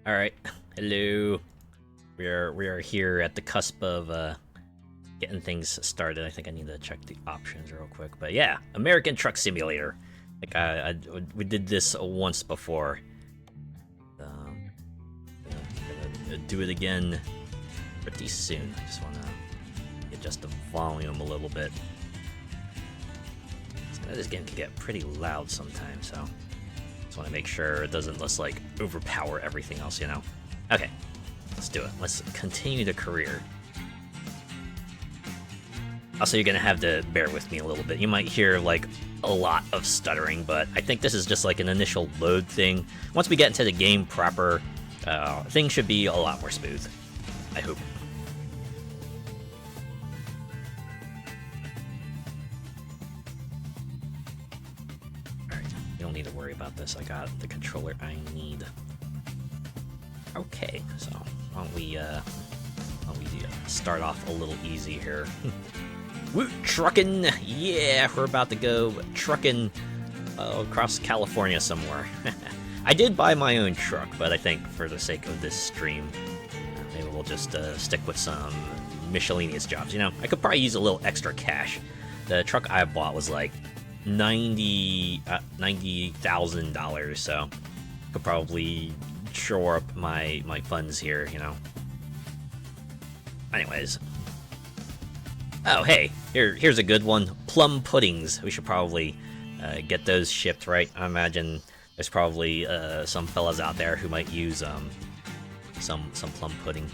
All right, hello. We are here at the cusp of getting things started. I think I need to check the options real quick. But yeah, American Truck Simulator. Like we did this once before. Um, gonna do it again pretty soon. I just wanna adjust the volume a little bit. This game can get pretty loud sometimes, so just want to make sure it doesn't just like overpower everything else, you know? Okay, let's do it. Let's continue the career. Also, you're gonna have to bear with me a little bit. You might hear like a lot of stuttering, but I think this is just like an initial load thing. Once we get into the game proper, things should be a lot more smooth. I hope. Need to worry about this. I got the controller I need. Okay, so why don't we start off a little easy here. Woo, trucking! Yeah, we're about to go trucking across California somewhere. I did buy my own truck, but I think for the sake of this stream, maybe we'll just stick with some miscellaneous jobs. You know, I could probably use a little extra cash. The truck I bought was like $90,000, so could probably shore up my funds here, you know. Anyways, oh hey, here's a good one. Plum puddings. We should probably get those shipped, right? I imagine there's probably some fellas out there who might use some plum pudding.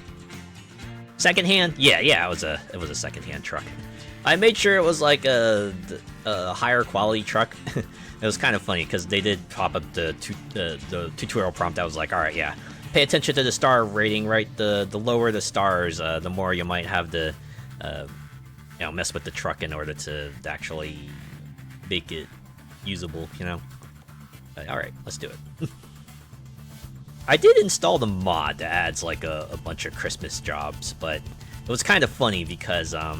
Secondhand? Yeah, it was a secondhand truck. I made sure it was like a higher quality truck. It was kind of funny because they did pop up the tutorial prompt that was like, all right, yeah, pay attention to the star rating, right? The lower the stars, the more you might have to, mess with the truck in order to actually make it usable, you know? All right, let's do it. I did install the mod that adds like a bunch of Christmas jobs, but it was kind of funny because I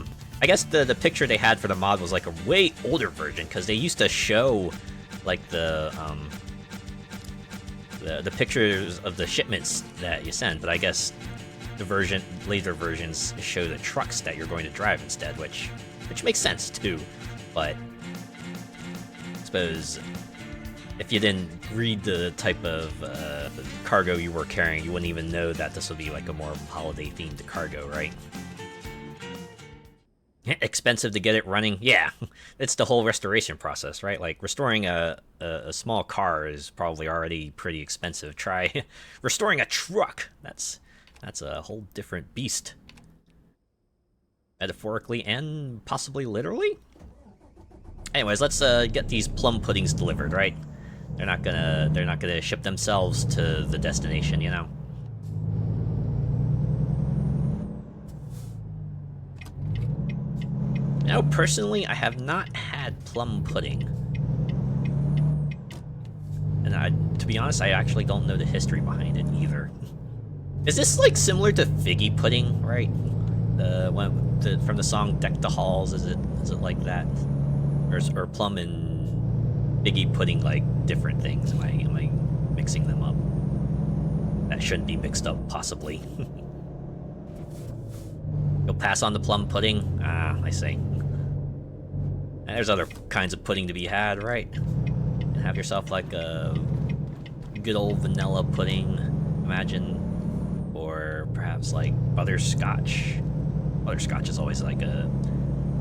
guess the picture they had for the mod was like a way older version, because they used to show like the pictures of the shipments that you send, but I guess the later versions show the trucks that you're going to drive instead, which makes sense too. But I suppose if you didn't read the type of cargo you were carrying, you wouldn't even know that this would be like a more holiday-themed cargo, right? Expensive to get it running? Yeah, it's the whole restoration process, right? Like, restoring a small car is probably already pretty expensive. Try restoring a truck. That's a whole different beast. Metaphorically and possibly literally? Anyways, let's get these plum puddings delivered, right? They're not gonna ship themselves to the destination, you know? Now, personally, I have not had plum pudding. And to be honest, I actually don't know the history behind it either. Is this like similar to figgy pudding, right? From the song "Deck the Halls"? Is it like that? Or plum and figgy pudding like different things? Am I mixing them up? That shouldn't be mixed up, possibly. You'll pass on the plum pudding? Ah, I see. And there's other kinds of pudding to be had, right? And have yourself like a good old vanilla pudding, imagine. Or perhaps like butterscotch. Butterscotch is always like a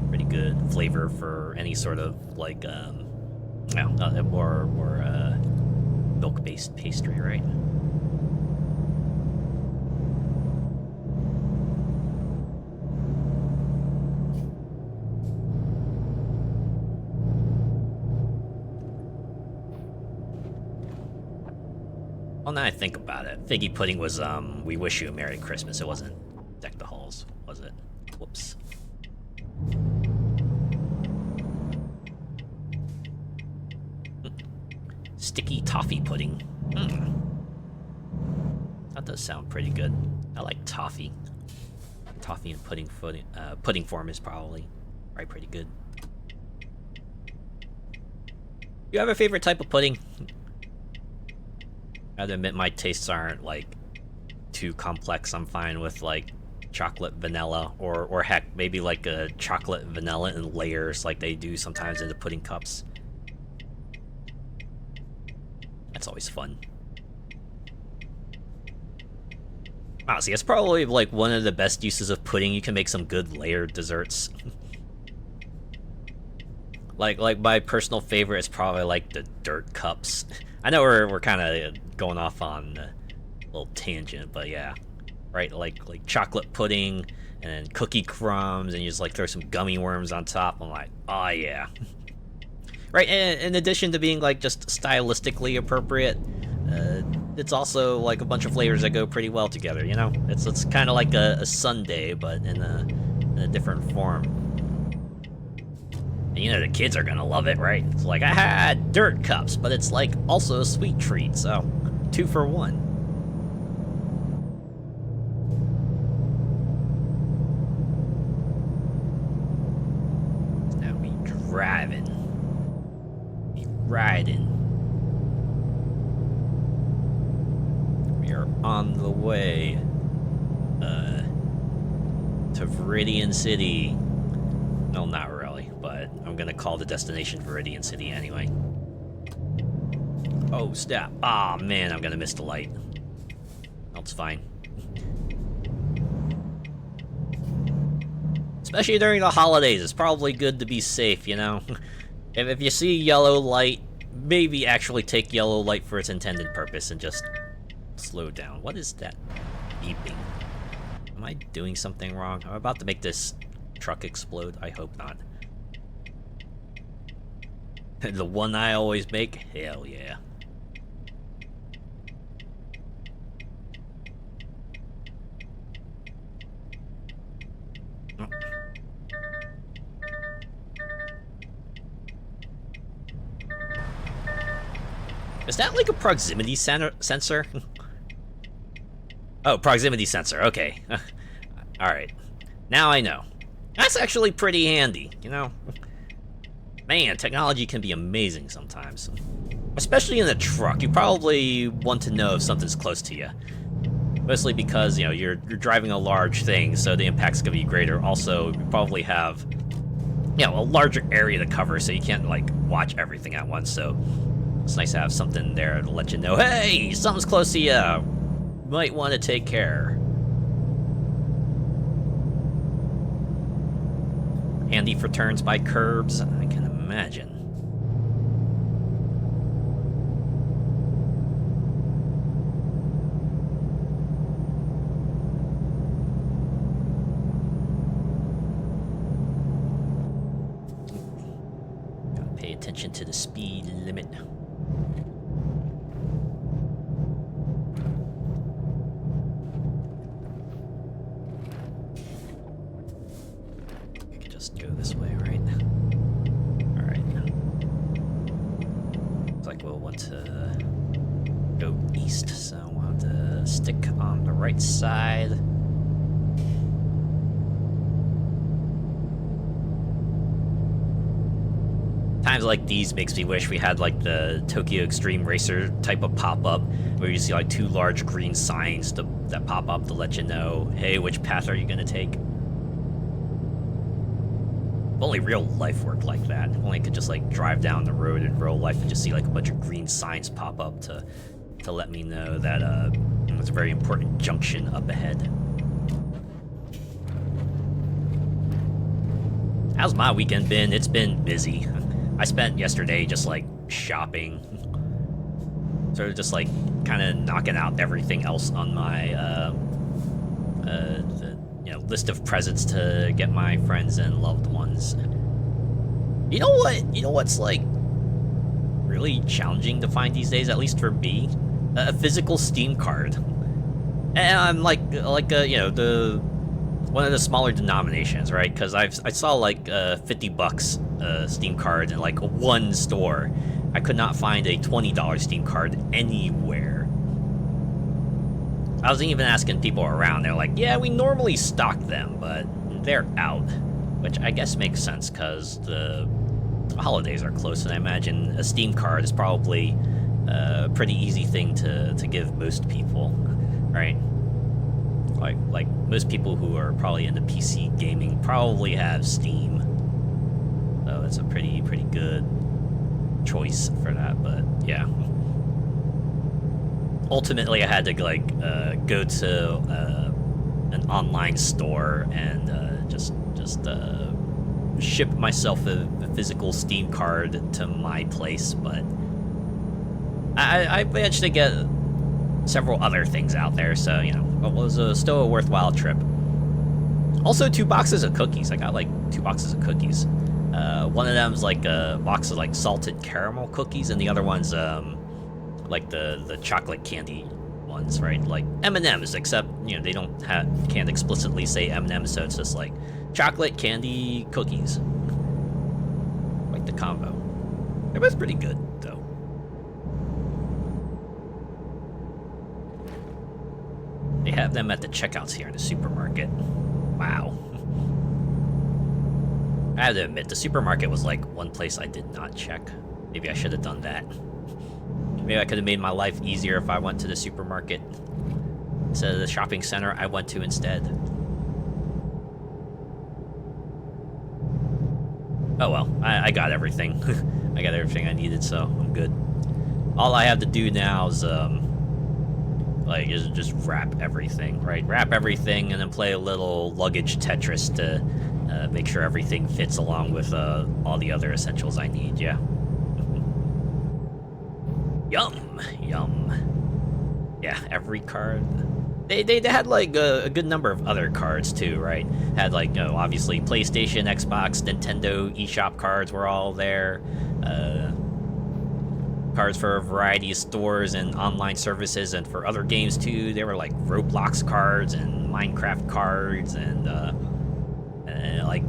pretty good flavor for any sort of like, more milk-based pastry, right? Well, now I think about it, figgy pudding was, We Wish You a Merry Christmas. It wasn't Deck the Halls, was it? Whoops. Sticky toffee pudding. That does sound pretty good. I like toffee. Toffee and pudding form is probably pretty good. You have a favorite type of pudding? I have to admit, my tastes aren't like too complex, I'm fine with like chocolate vanilla, or heck, maybe like a chocolate vanilla in layers like they do sometimes in the pudding cups. That's always fun. Honestly, it's probably like one of the best uses of pudding. You can make some good layered desserts. like my personal favorite is probably like the dirt cups. I know we're kind of going off on a little tangent, but yeah, right? Like chocolate pudding and cookie crumbs, and you just like throw some gummy worms on top. I'm like, oh yeah. Right, and in addition to being like just stylistically appropriate, it's also like a bunch of flavors that go pretty well together. You know, it's kind of like a sundae, but in a different form. And you know the kids are gonna love it, right? It's like, I had dirt cups, but it's like also a sweet treat, so 2 for 1. Now we driving. Riding. We are on the way to Viridian City. No, not really, but I'm gonna call the destination Viridian City anyway. Oh, snap. Ah, oh, man, I'm gonna miss the light. That's fine. Especially during the holidays, it's probably good to be safe, you know? If you see yellow light, maybe actually take yellow light for its intended purpose and just slow down. What is that beeping? Am I doing something wrong? I'm about to make this truck explode. I hope not. The one I always make? Hell yeah. Is that like a proximity sensor? Oh, proximity sensor, okay. Alright. Now I know. That's actually pretty handy, you know? Man, technology can be amazing sometimes. Especially in a truck. You probably want to know if something's close to you. Mostly because, you know, you're driving a large thing, so the impact's gonna be greater. Also, you probably have, you know, a larger area to cover, so you can't, like, watch everything at once, so it's nice to have something there to let you know, hey, something's close to you. Might want to take care. Handy for turns by curbs, I can imagine. Gotta pay attention to the speed limit. Just go this way, right? Alright. Looks like we'll want to go east, so we'll have to stick on the right side. Times like these makes me wish we had like the Tokyo Extreme Racer type of pop-up, where you see like 2 large green signs that pop up to let you know, hey, which path are you gonna take? If only real life worked like that. If only I could just like drive down the road in real life and just see like a bunch of green signs pop up to let me know that it's a very important junction up ahead. How's my weekend been? It's been busy. I spent yesterday just like shopping, sort of just like kind of knocking out everything else on my list of presents to get my friends and loved ones. You know what? You know what's like really challenging to find these days, at least for me? A physical Steam card. And I'm like the one of the smaller denominations, right? Because I saw like $50 Steam card in like one store. I could not find a $20 Steam card anywhere. I was even asking people around. They're like, yeah, we normally stock them, but they're out. Which I guess makes sense, because the holidays are close, and I imagine a Steam card is probably a pretty easy thing to give most people, right? Like most people who are probably into PC gaming probably have Steam, so it's a pretty good choice for that. But yeah, ultimately I had to like go to an online store and just ship myself a physical Steam card to my place. But I managed to get several other things out there, so you know, it was still a worthwhile trip. Also, 2 boxes of cookies. I got like 2 boxes of cookies. One of them's like a box of like salted caramel cookies, and the other one's like the chocolate candy ones, right? Like M&Ms, except you know they can't explicitly say M&Ms, so it's just like chocolate candy cookies. Like the combo. They're both pretty good though. They have them at the checkouts here in the supermarket. Wow. I have to admit, the supermarket was like one place I did not check. Maybe I should have done that. Maybe I could have made my life easier if I went to the supermarket instead of the shopping center I went to instead. Oh well, I got everything. I got everything I needed, so I'm good. All I have to do now is is just wrap everything, right? Wrap everything and then play a little luggage Tetris to make sure everything fits along with all the other essentials I need, yeah. Yum, yum. Yeah, every card. They had like a good number of other cards too, right? Had like, you know, obviously PlayStation, Xbox, Nintendo eShop cards were all there. Cards for a variety of stores and online services, and for other games too. There were like Roblox cards and Minecraft cards and like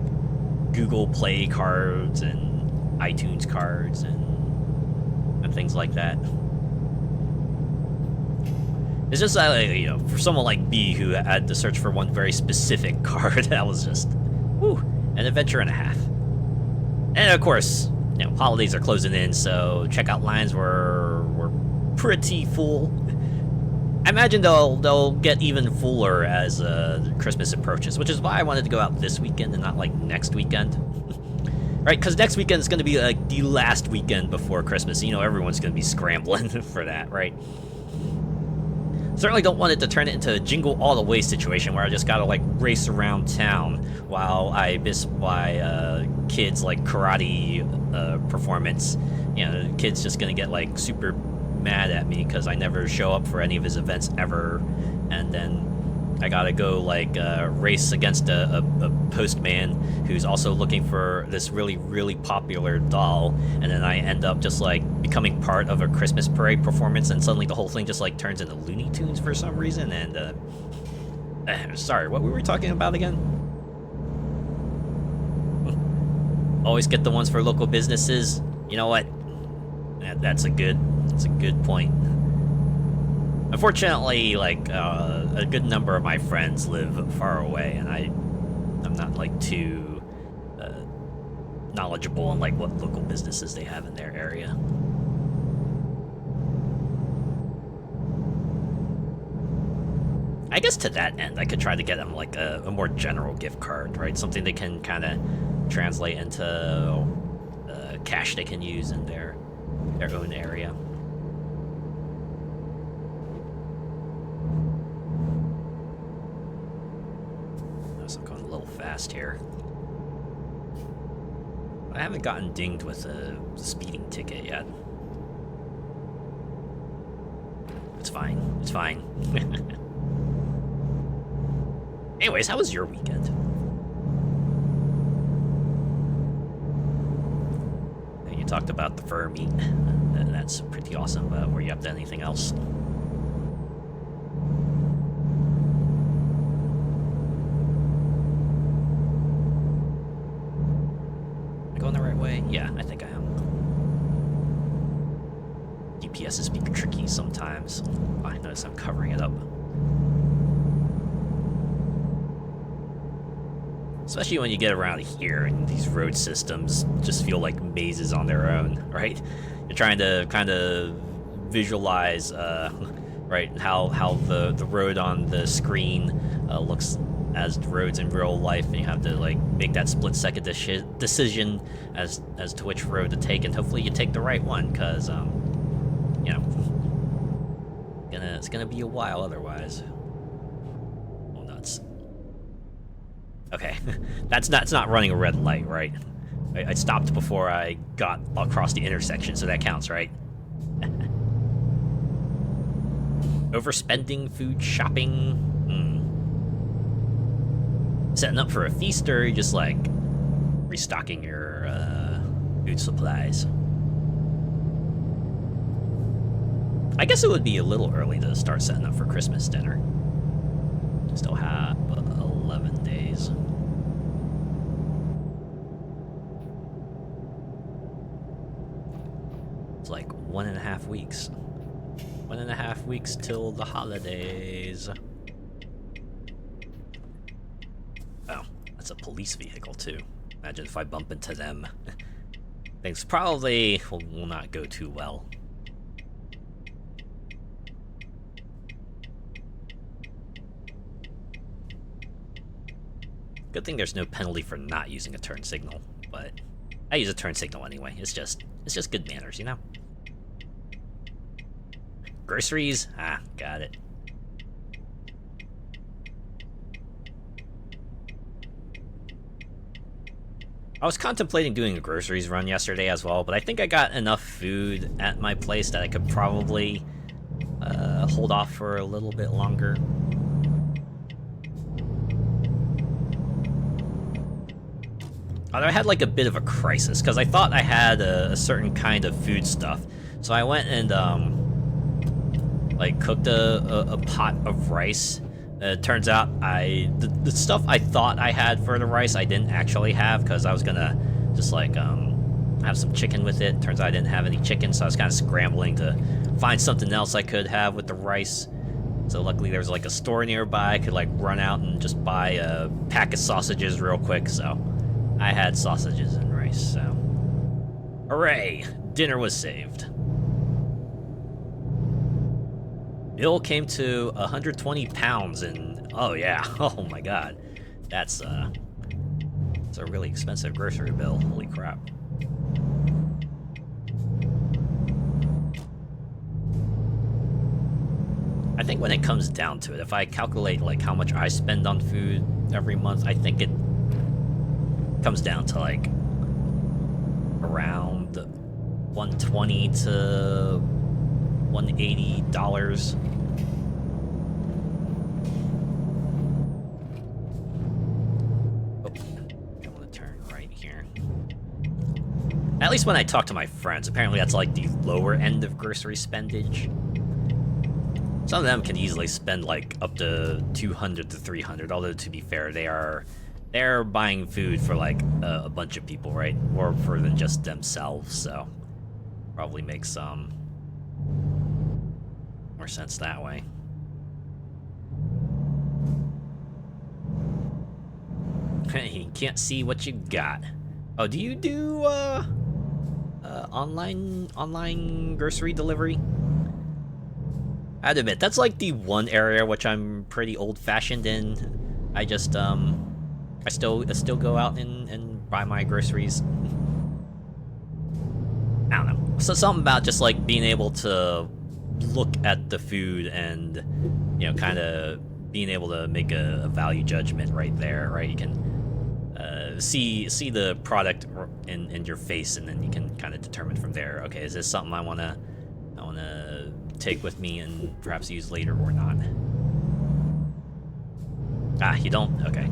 Google Play cards and iTunes cards and things like that. It's just you know, for someone like me who had to search for one very specific card, that was just an adventure and a half. And of course, you know, holidays are closing in, so checkout lines were pretty full. I imagine they'll get even fuller as Christmas approaches, which is why I wanted to go out this weekend and not like next weekend. Right, because next weekend is going to be like the last weekend before Christmas. You know, everyone's going to be scrambling for that, right? Certainly don't want it to turn it into a jingle all the way situation where I just gotta like race around town while I miss my kids like karate performance. You know, the kid's just gonna get like super mad at me because I never show up for any of his events ever, and then I gotta go like race against a postman who's also looking for this really popular doll, and then I end up just like becoming part of a Christmas parade performance, and suddenly the whole thing just like turns into Looney Tunes for some reason. And sorry, what were we talking about again? Always get the ones for local businesses. You know what? That's a good point. Unfortunately, like, a good number of my friends live far away, and I'm not, like, too knowledgeable on, like, what local businesses they have in their area. I guess to that end, I could try to get them, like, a more general gift card, right? Something they can kind of translate into cash they can use in their own area. I'm going a little fast here. I haven't gotten dinged with a speeding ticket yet. It's fine. It's fine. Anyways, how was your weekend? You talked about the fur meat. That's pretty awesome, but were you up to anything else? Going the right way? Yeah, I think I am. DPS's be tricky sometimes. I notice I'm covering it up. Especially when you get around here and these road systems just feel like mazes on their own, right? You're trying to kind of visualize, right? How the road on the screen looks as roads in real life, and you have to like make that split-second decision as to which road to take, and hopefully you take the right one, because you know, it's gonna be a while otherwise. Oh, nuts. Okay, that's not running a red light, right? I stopped before I got across the intersection, so that counts, right? Overspending, food shopping. Setting up for a feast, or just like restocking your food supplies. I guess it would be a little early to start setting up for Christmas dinner. Still have 11 days. It's like 1.5 weeks. 1.5 weeks till the holidays. Oh, that's a police vehicle too. Imagine if I bump into them. Things probably will not go too well. Good thing there's no penalty for not using a turn signal, but I use a turn signal anyway. It's just good manners, you know? Groceries? Ah, got it. I was contemplating doing a groceries run yesterday as well, but I think I got enough food at my place that I could probably hold off for a little bit longer. I had like a bit of a crisis because I thought I had a certain kind of food stuff, so I went and like cooked a pot of rice. It turns out the stuff I thought I had for the rice I didn't actually have, because I was gonna just like have some chicken with it. Turns out I didn't have any chicken, so I was kind of scrambling to find something else I could have with the rice. So luckily there was like a store nearby. I could like run out and just buy a pack of sausages real quick, so I had sausages and rice, so hooray! Dinner was saved. Bill came to 120 pounds, and oh yeah, oh my god, that's a really expensive grocery bill. Holy crap! I think when it comes down to it, if I calculate like how much I spend on food every month, I think it comes down to like around $120 to $180. Oh, I want to turn right here. At least when I talk to my friends, apparently that's like the lower end of grocery spendage. Some of them can easily spend like up to $200 to $300. Although to be fair, they're buying food for like a bunch of people, right? More for than just themselves. So probably makes some more sense that way. You can't see what you got. Oh, do you do online grocery delivery? I'd admit that's like the one area which I'm pretty old-fashioned in. I just I still go out and buy my groceries. I don't know. So something about just like being able to look at the food and, you know, kind of being able to make a value judgment right there, right? You can see the product in your face, and then you can kind of determine from there. Okay, is this something I wanna take with me and perhaps use later or not? Ah, you don't? Okay.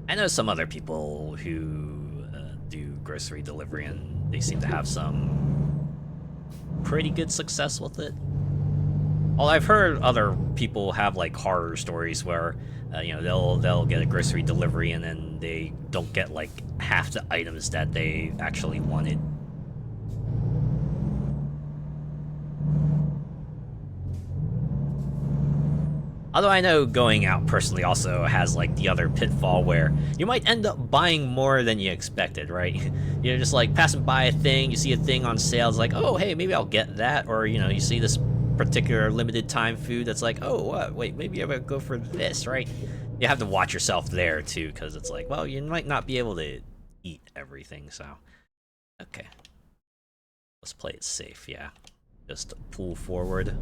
I know some other people who do grocery delivery, and they seem to have some pretty good success with it. Well, I've heard other people have like horror stories where you know, they'll get a grocery delivery and then they don't get like half the items that they actually wanted. Although I know going out personally also has like the other pitfall where you might end up buying more than you expected, right? You're just like passing by a thing, you see a thing on sale, it's like, oh hey, maybe I'll get that, or you see this particular limited time food that's like, oh what, wait, maybe I would go for this, right? You have to watch yourself there too, because it's like, well, you might not be able to eat everything, so okay. Let's play it safe, yeah. Just pull forward.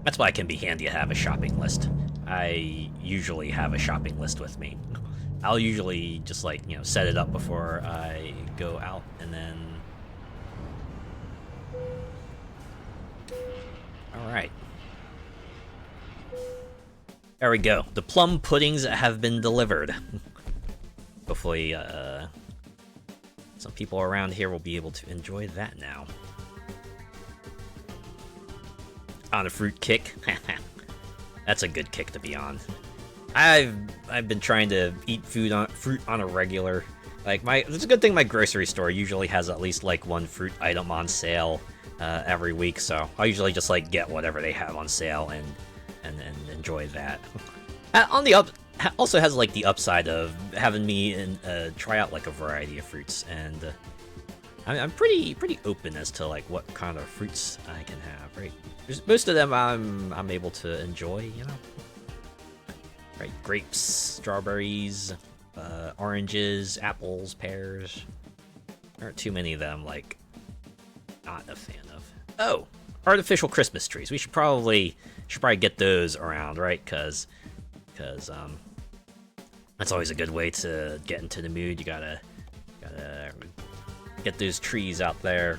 That's why it can be handy to have a shopping list. I usually have a shopping list with me. I'll usually just like, set it up before I go out and then... Alright. There we go. The plum puddings have been delivered. Hopefully, some people around here will be able to enjoy that now. On a fruit kick. That's a good kick to be on. I've been trying to eat fruit on a regular. Like it's a good thing my grocery store usually has at least like one fruit item on sale every week, so I usually just like get whatever they have on sale and enjoy that. Also has like the upside of having me try out like a variety of fruits, and I'm pretty open as to like what kind of fruits I can have, right? Most of them I'm able to enjoy, Right, grapes, strawberries, oranges, apples, pears. There aren't too many of them, like, not a fan of. Oh, artificial Christmas trees. We should probably get those around, right? Because that's always a good way to get into the mood. You gotta get those trees out there,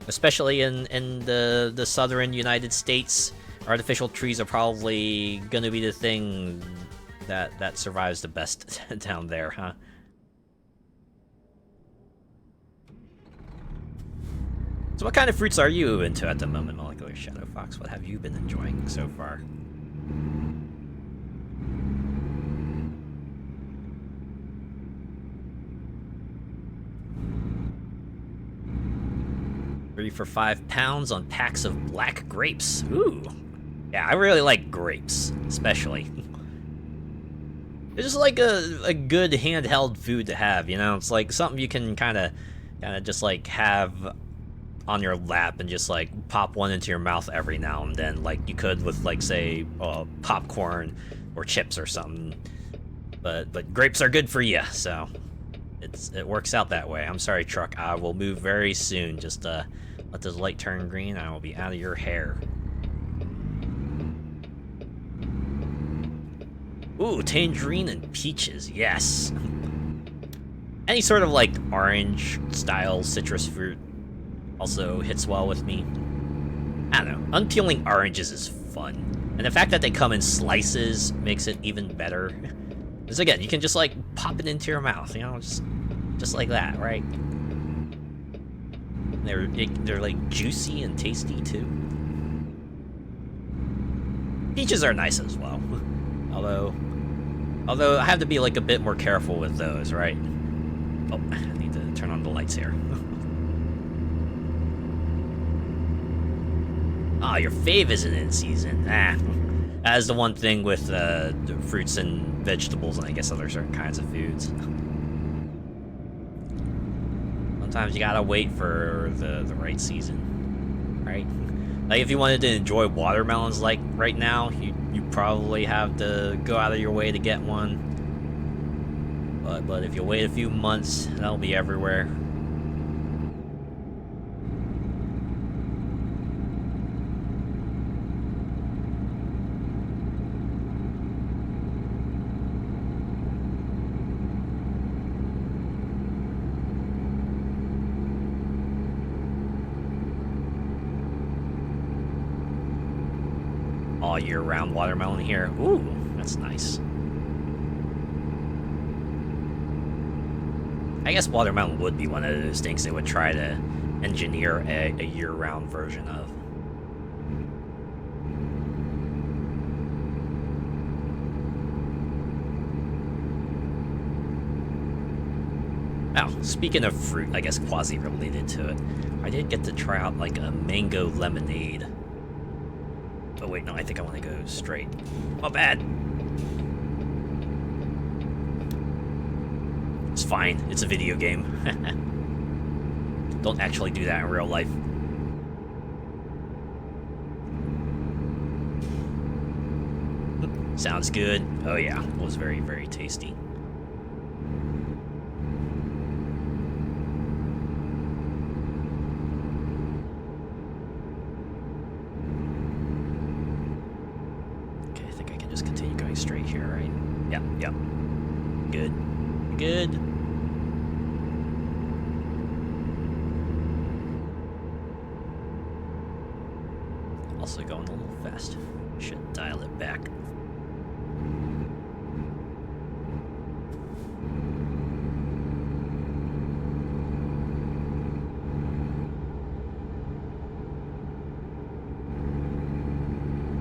especially in the southern United States. Artificial trees are probably gonna be the thing that survives the best down there, huh? So what kind of fruits are you into at the moment, Molecular Shadow Fox? What have you been enjoying so far? £3 for £5 on packs of black grapes. Ooh. Yeah, I really like grapes, especially. It's just like a good handheld food to have, It's like something you can kind of just like have on your lap and just like pop one into your mouth every now and then, like you could with like say popcorn or chips or something. But grapes are good for you, so it works out that way. I'm sorry, truck. I will move very soon. Just let this light turn green. I will be out of your hair. Ooh, tangerine and peaches, yes. Any sort of like orange style citrus fruit also hits well with me. I don't know, unpeeling oranges is fun. And the fact that they come in slices makes it even better. Because again, you can just like pop it into your mouth, just like that, right? They're like juicy and tasty too. Peaches are nice as well. Although I have to be like a bit more careful with those, right? Oh, I need to turn on the lights here. Ah, your fave isn't in season. That is the one thing with fruits and vegetables, and I guess other certain kinds of foods. Sometimes you gotta wait for the right season, right? Like if you wanted to enjoy watermelons like right now, you probably have to go out of your way to get one. But if you wait a few months, that'll be everywhere. All year round watermelon here. Ooh, that's nice. I guess watermelon would be one of those things they would try to engineer a year-round version of. Oh, speaking of fruit, I guess quasi-related to it, I did get to try out like a mango lemonade. Oh wait, no, I think I want to go straight. My bad. It's fine, it's a video game. Don't actually do that in real life. Sounds good. Oh yeah, it was very, very tasty. Okay, I think I can just continue going straight here, right? Yep, yep. Good. Good. Also going a little fast. Should dial it back.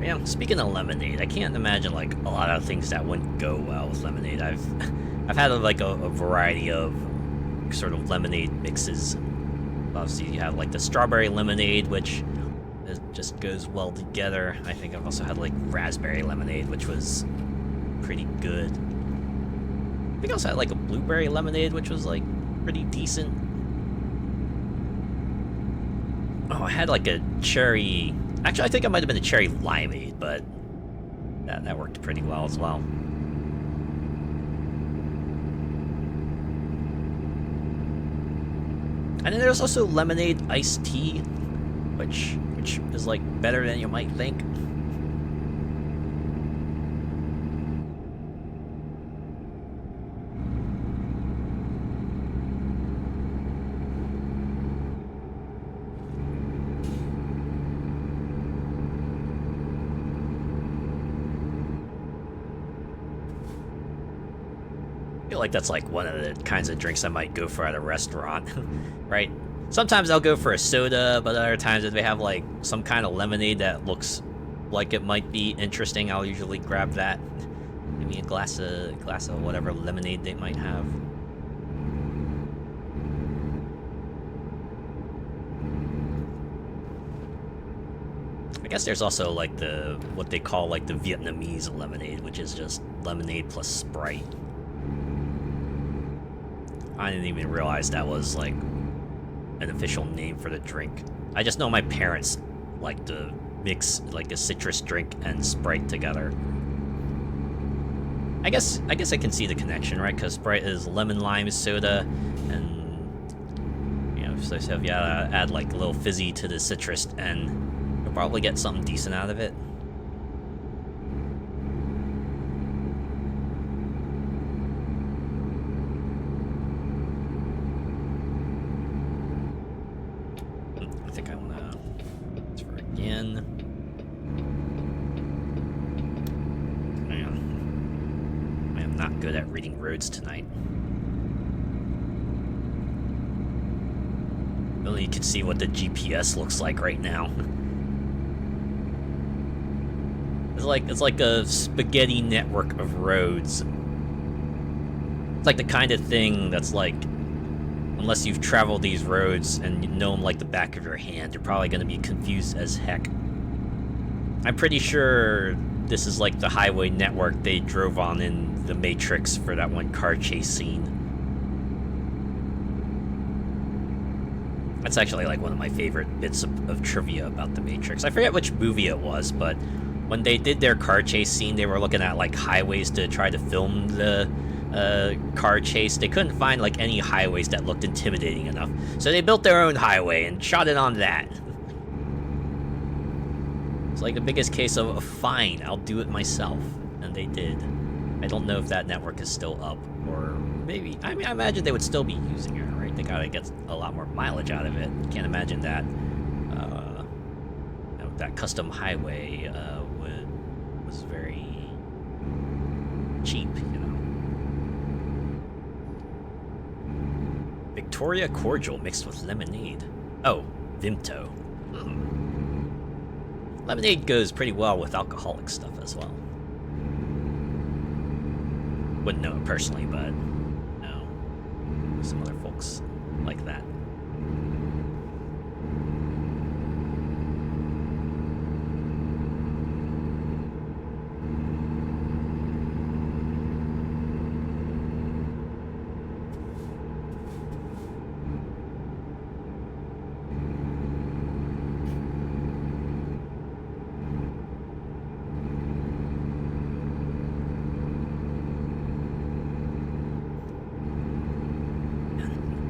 Yeah, speaking of lemonade, I can't imagine like a lot of things that wouldn't go well with lemonade. I've had like a variety of sort of lemonade mixes. Obviously, you have like the strawberry lemonade, which just goes well together. I think I've also had like raspberry lemonade, which was pretty good. I think I also had like a blueberry lemonade, which was like pretty decent. Oh, I had like a cherry. Actually, I think it might have been a cherry limeade, but that worked pretty well as well. And then there's also lemonade iced tea, which is like better than you might think. I feel like that's like one of the kinds of drinks I might go for at a restaurant, right? Sometimes I'll go for a soda, but other times if they have like some kind of lemonade that looks like it might be interesting, I'll usually grab that. Maybe a glass of whatever lemonade they might have. I guess there's also like what they call like the Vietnamese lemonade, which is just lemonade plus Sprite. I didn't even realize that was like an official name for the drink. I just know my parents like to mix like a citrus drink and Sprite together. I guess I can see the connection, right? Because Sprite is lemon lime soda, and you know, so if you add like a little fizzy to the citrus, and you'll probably get something decent out of it. I think I want to transfer again. Man, I am not good at reading roads tonight. Only you can see what the GPS looks like right now. It's like a spaghetti network of roads. It's like the kind of thing that's like, unless you've traveled these roads and you know them like the back of your hand, you're probably going to be confused as heck. I'm pretty sure this is like the highway network they drove on in The Matrix for that one car chase scene. That's actually like one of my favorite bits of trivia about The Matrix. I forget which movie it was, but when they did their car chase scene, they were looking at like highways to try to film the car chase. They couldn't find like any highways that looked intimidating enough, so they built their own highway and shot it on that. It's like the biggest case of fine, I'll do it myself, and they did. I don't know if that network is still up, or maybe, I mean, I imagine they would still be using it, right? They gotta get a lot more mileage out of it. Can't imagine that you know, that custom highway was very cheap, you know. Victoria cordial mixed with lemonade. Oh, Vimto. Lemonade goes pretty well with alcoholic stuff as well. Wouldn't know it personally, but no. some other folks like that.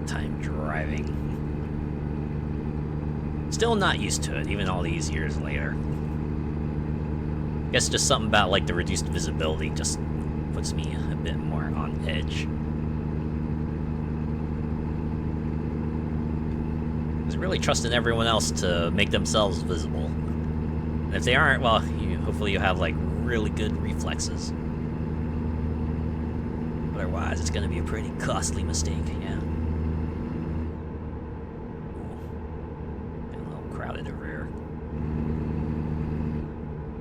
Time driving. Still not used to it, even all these years later. Guess just something about like the reduced visibility just puts me a bit more on edge. I was really trusting everyone else to make themselves visible. And if they aren't, well, hopefully you have like really good reflexes. Otherwise, it's gonna be a pretty costly mistake, yeah.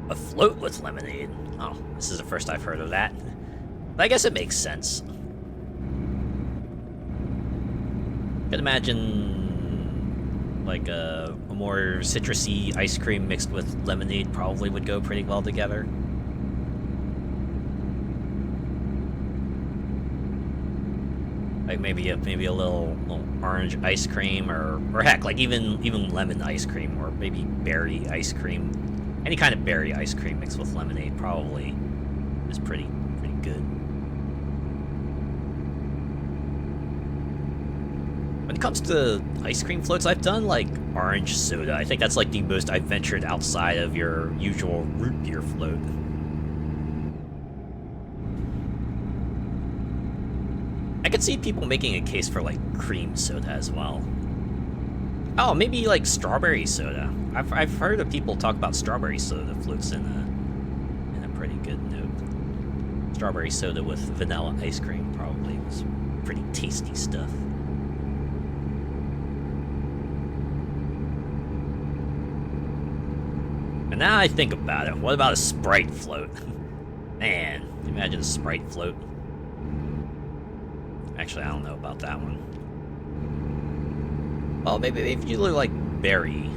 A float with lemonade. Oh, this is the first I've heard of that. But I guess it makes sense. Could imagine like a more citrusy ice cream mixed with lemonade probably would go pretty well together. Like maybe a little orange ice cream, or heck, like even lemon ice cream, or maybe berry ice cream. Any kind of berry ice cream mixed with lemonade probably is pretty good. When it comes to ice cream floats, I've done like orange soda. I think that's like the most I've ventured outside of your usual root beer float. I could see people making a case for like cream soda as well. Oh, maybe like strawberry soda. I've heard of people talk about strawberry soda floats in a pretty good note. Strawberry soda with vanilla ice cream probably was pretty tasty stuff. And now I think about it, what about a Sprite float? Man, imagine a Sprite float. Actually, I don't know about that one. Well, maybe if you look like a berry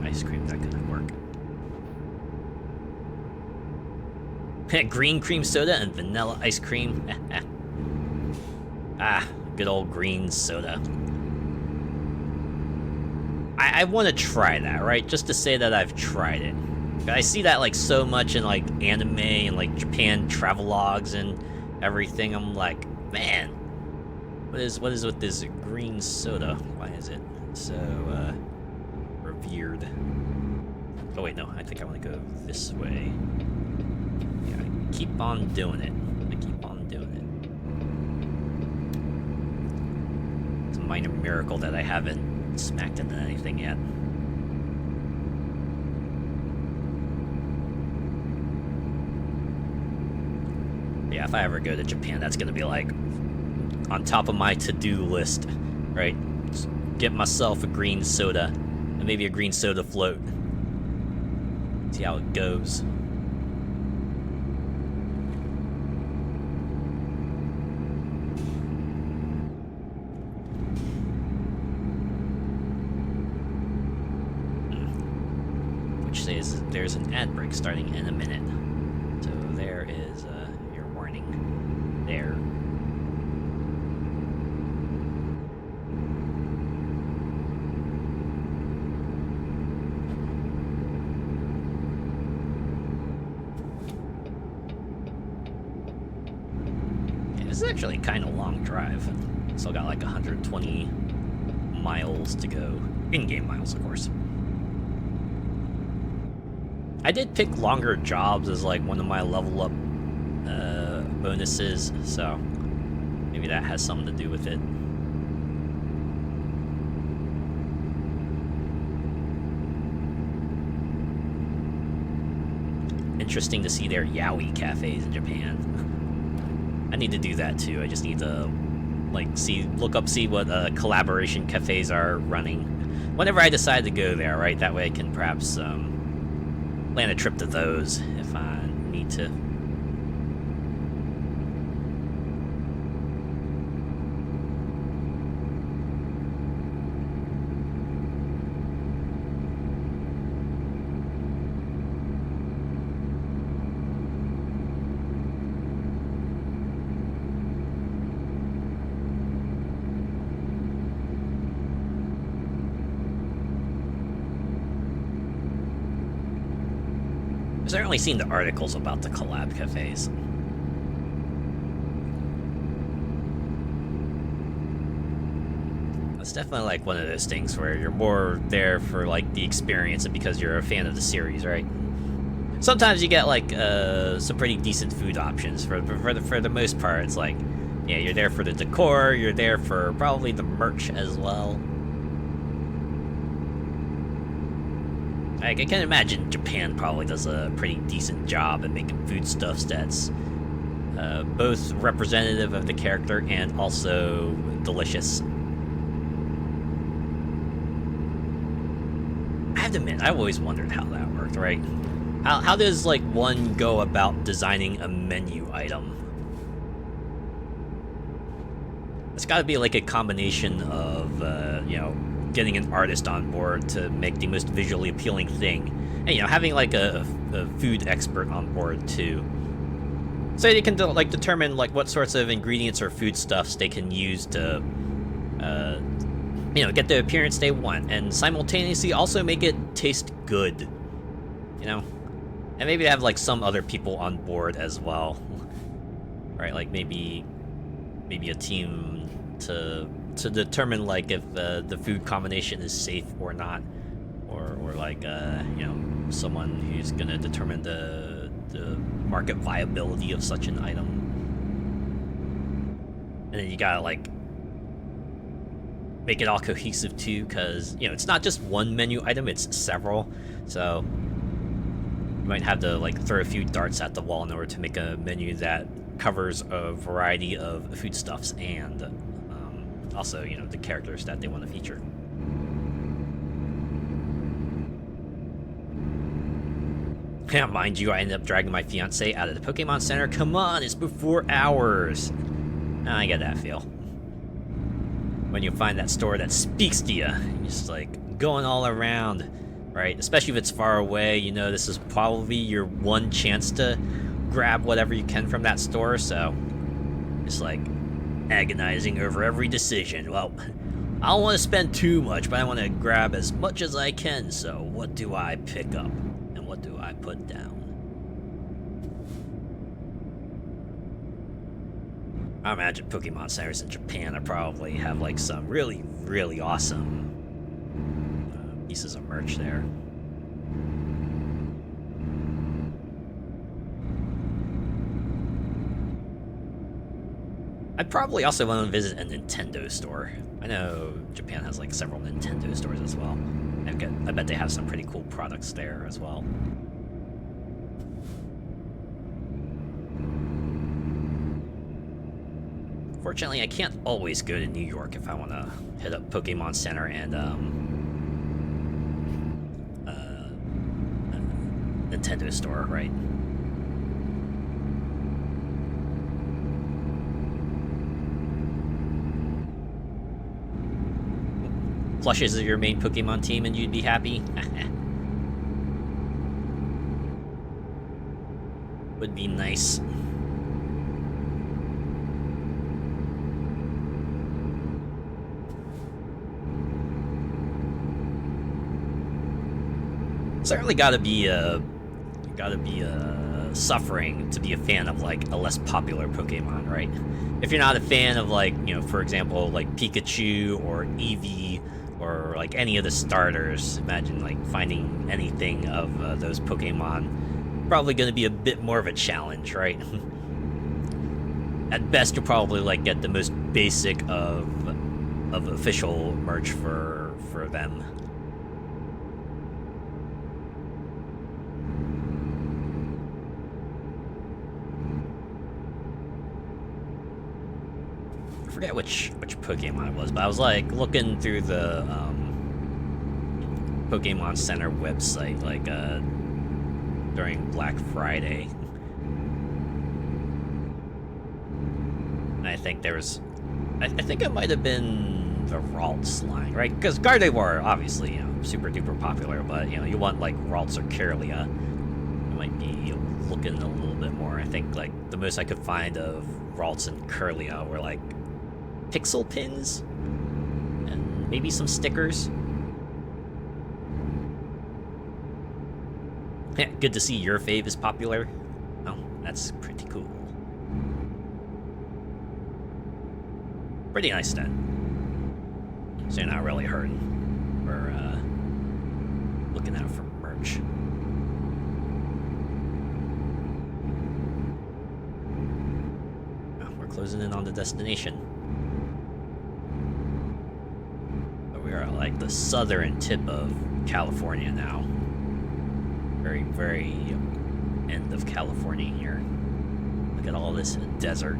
ice cream, that could work. Green cream soda and vanilla ice cream. Ah, good old green soda. I want to try that, right? Just to say that I've tried it. I see that like so much in like anime and like Japan travelogues and everything. I'm like, man, what is with this green soda? Why is it so revered? Oh wait, no, I think I want to go this way. Yeah, I keep on doing it. It's a minor miracle that I haven't smacked into anything yet. Yeah, if I ever go to Japan, that's gonna be like on top of my to-do list, right? Just get myself a green soda, and maybe a green soda float. See how it goes. Which says there's an ad break starting in a minute. So there is your warning there. This is actually kind of a long drive. Still got like 120 miles to go. In-game miles, of course. I did pick longer jobs as like one of my level up bonuses, so maybe that has something to do with it. Interesting to see their yaoi cafes in Japan. I need to do that too. I just need to like see what collaboration cafes are running whenever I decide to go there, right? That way I can perhaps plan a trip to those if I need to. I've certainly seen the articles about the collab cafes. It's definitely like one of those things where you're more there for like the experience and because you're a fan of the series, right? Sometimes you get like some pretty decent food options. For the most part, it's like, yeah, you're there for the decor, you're there for probably the merch as well. I can imagine Japan probably does a pretty decent job at making foodstuffs that's both representative of the character and also delicious. I have to admit, I've always wondered how that worked, right? How does, like, one go about designing a menu item? It's gotta be, like, a combination of, you know, getting an artist on board to make the most visually appealing thing. And, you know, having, like, a food expert on board, too. So they can, like, determine, like, what sorts of ingredients or foodstuffs they can use to, you know, get the appearance they want, and simultaneously also make it taste good, you know? And maybe have, like, some other people on board as well, right? Like, maybe a team to determine, like, if the food combination is safe or not, or like, you know, someone who's gonna determine the market viability of such an item. And then you gotta, like, make it all cohesive too, because, you know, it's not just one menu item, it's several. So you might have to, like, throw a few darts at the wall in order to make a menu that covers a variety of foodstuffs and also, you know, the characters that they want to feature. Yeah, mind you, I ended up dragging my fiance out of the Pokemon Center. Come on, it's before hours. I get that feel. When you find that store that speaks to you, you're just like going all around, right? Especially if it's far away, you know, this is probably your one chance to grab whatever you can from that store, so it's like agonizing over every decision. Well, I don't want to spend too much, but I want to grab as much as I can, so what do I pick up and what do I put down? I imagine Pokemon centers in Japan are probably have like some really, really awesome pieces of merch there. I'd probably also want to visit a Nintendo store. I know Japan has like several Nintendo stores as well. I bet they have some pretty cool products there as well. Fortunately, I can't always go to New York if I want to hit up Pokemon Center and Nintendo store, right? Plushes of your main Pokemon team and you'd be happy? Would be nice. Certainly gotta be suffering to be a fan of like a less popular Pokemon, right? If you're not a fan of, like, you know, for example, like Pikachu or Eevee or like any of the starters, imagine like finding anything of those Pokemon. Probably gonna be a bit more of a challenge, right? At best, you'll probably like get the most basic of official merch for them. I forget which Pokemon it was, but I was like looking through the Pokemon Center website like during Black Friday. And I think there was, I think it might have been the Ralts line, right? Because Gardevoir, obviously, you know, super duper popular, but you know, you want like Ralts or Kirlia, you might be looking a little bit more. I think like the most I could find of Ralts and Kirlia were like pixel pins and maybe some stickers. Good to see your fave is popular. Oh, that's pretty cool. Pretty nice then. So you're not really hurting. We're looking out for merch. Oh, we're closing in on the destination. But we are at like the southern tip of California now. Very, very end of California here. Look at all this desert.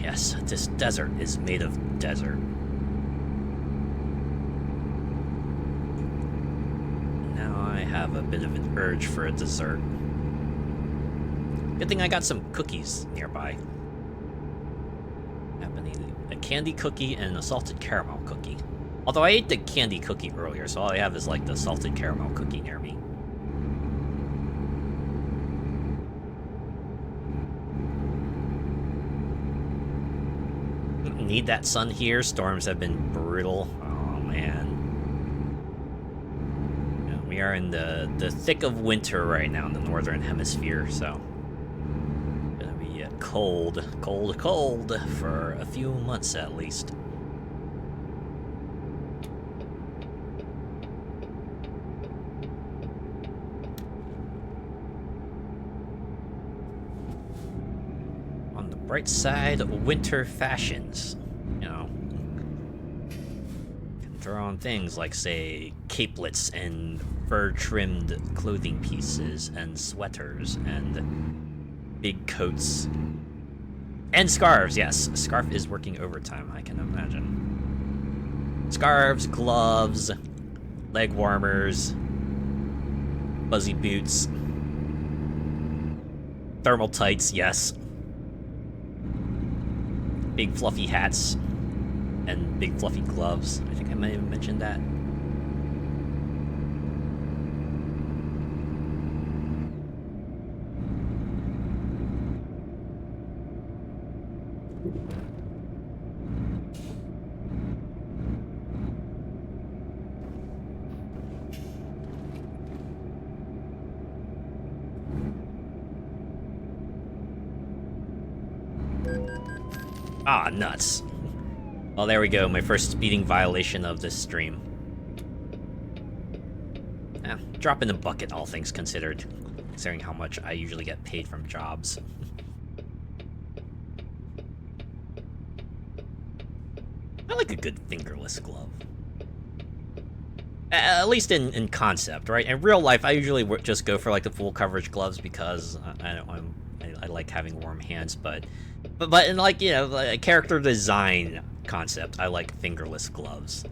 Yes, this desert is made of desert. Now I have a bit of an urge for a dessert. Good thing I got some cookies nearby. Happening a candy cookie and a salted caramel cookie. Although I ate the candy cookie earlier, so all I have is like the salted caramel cookie near me. Need that sun here. Storms have been brutal. Oh man. Yeah, we are in the thick of winter right now in the northern hemisphere, so gonna be cold for a few months at least. Bright side, winter fashions. You know, can throw on things like, say, capelets and fur-trimmed clothing pieces and sweaters and big coats and scarves. Yes, a scarf is working overtime, I can imagine. Scarves, gloves, leg warmers, fuzzy boots, thermal tights. Yes. Big fluffy hats and big fluffy gloves. I think I might have mentioned that. Ah, nuts. Well, there we go. My first speeding violation of this stream. Drop in the bucket, all things considered. Considering how much I usually get paid from jobs. I like a good fingerless glove. At least in concept, right? In real life, I usually just go for like the full coverage gloves because I like having warm hands, but in like, you know, a character design concept, I like fingerless gloves.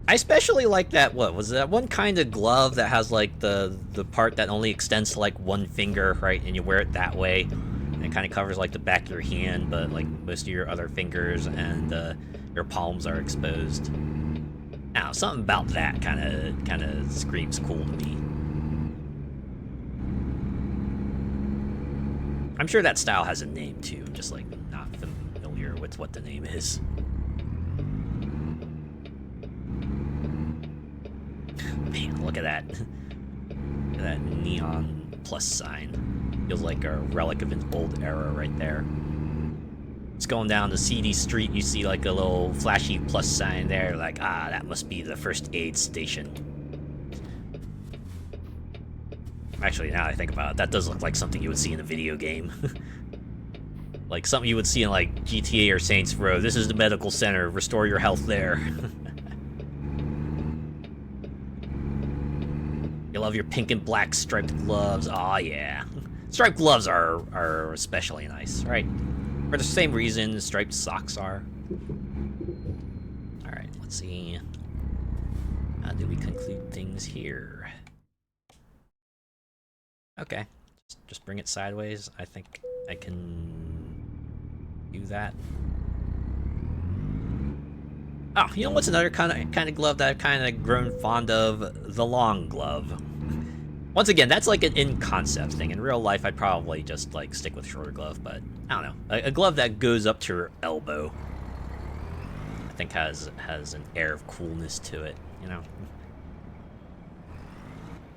I especially like that, what was that one kind of glove that has like the part that only extends to like one finger, right? And you wear it that way. And it kind of covers like the back of your hand, but like most of your other fingers and your palms are exposed. Now, something about that kind of screams cool to me. I'm sure that style has a name too. I'm just like not familiar with what the name is. Man, look at that. Look at that neon plus sign. Feels like a relic of an old era right there. It's going down the seedy street, you see like a little flashy plus sign there, like, ah, that must be the first aid station. Actually, now that I think about it, that does look like something you would see in a video game. Like something you would see in like GTA or Saints Row. This is the medical center, restore your health there. You love your pink and black striped gloves. Aw, yeah. Striped gloves are especially nice, right? For the same reason striped socks are. Alright, let's see. How do we conclude things here? Okay, just bring it sideways. I think I can do that. Oh, you know what's another kind of glove that I've kind of grown fond of? The long glove. Once again, that's like an in-concept thing. In real life, I'd probably just like stick with shorter glove, but I don't know. A glove that goes up to your elbow. think has an air of coolness to it, you know?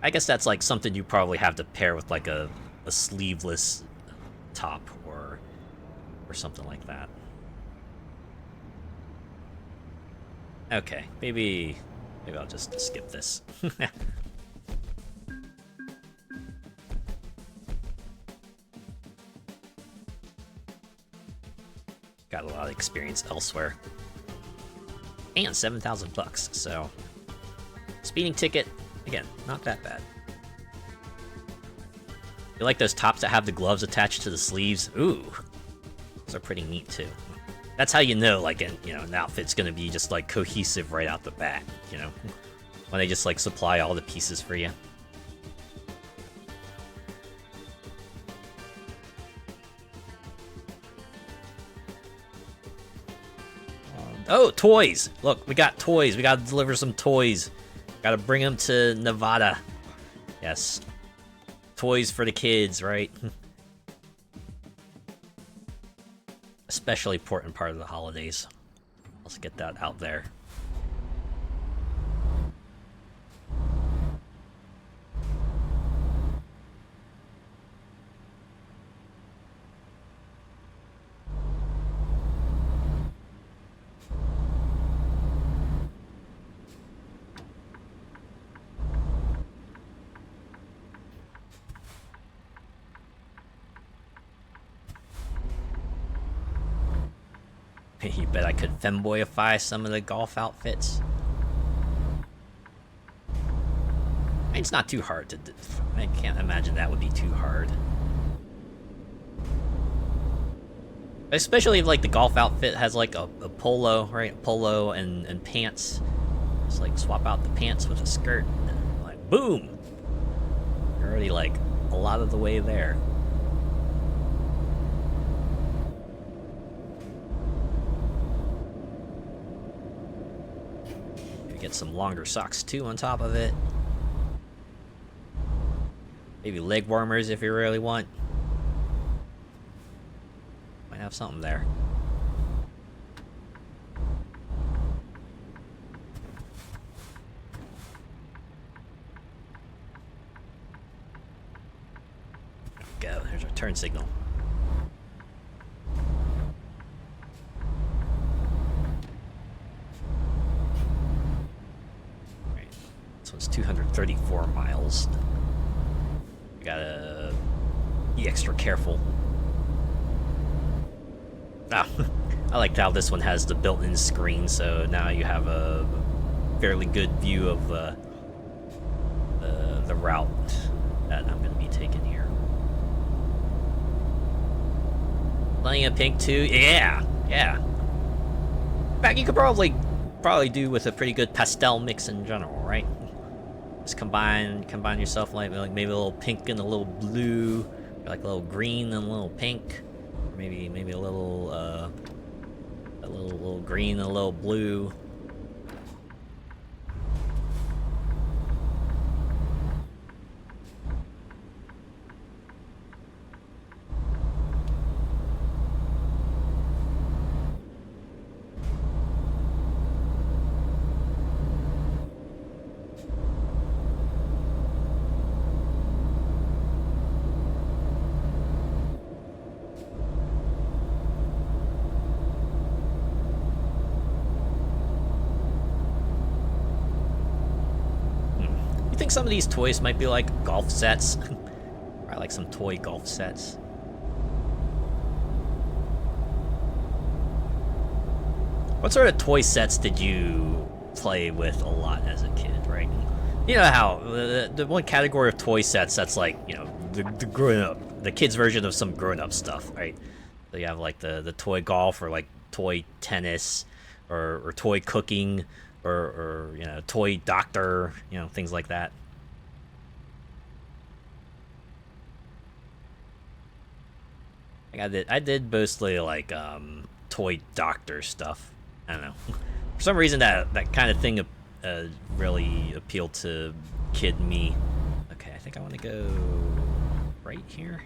I guess that's like something you probably have to pair with like a sleeveless top or something like that. Okay, maybe I'll just skip this. Got a lot of experience elsewhere. And 7,000 bucks, so speeding ticket, again, not that bad. You like those tops that have the gloves attached to the sleeves? Ooh, those are pretty neat too. That's how you know, like, an outfit's gonna be just like cohesive right out the bat, you know, when they just like supply all the pieces for you. Oh, toys! Look, we got toys. We gotta deliver some toys. Gotta bring them to Nevada. Yes. Toys for the kids, right? Especially important part of the holidays. Let's get that out there. You bet I could femboyify some of the golf outfits. It's not too hard to do. I can't imagine that would be too hard. Especially if like the golf outfit has like a polo, right? Polo and pants. Just like swap out the pants with a skirt. And, like, boom! You're already like a lot of the way there. Get some longer socks too on top of it. Maybe leg warmers if you really want. Might have something there. There we go. There's our turn signal. This one's 234 miles. You gotta be extra careful. Ah, I like how this one has the built-in screen, so now you have a fairly good view of the route that I'm gonna be taking here. Plenty of pink too. Yeah. In fact, you could probably do with a pretty good pastel mix in general, right? Just combine yourself like maybe a little pink and a little blue, or like a little green and a little pink, or maybe a little green and a little blue. I think some of these toys might be like golf sets. I like some toy golf sets. What sort of toy sets did you play with a lot as a kid, right? You know how the one category of toy sets that's like, you know, the grown-up, the kids version of some grown-up stuff, right? So you have like the toy golf, or like toy tennis, or toy cooking, or you know, toy doctor, you know, things like that. Like I did mostly like toy doctor stuff. I don't know. For some reason that kind of thing really appealed to kid me. Okay, I think I want to go right here.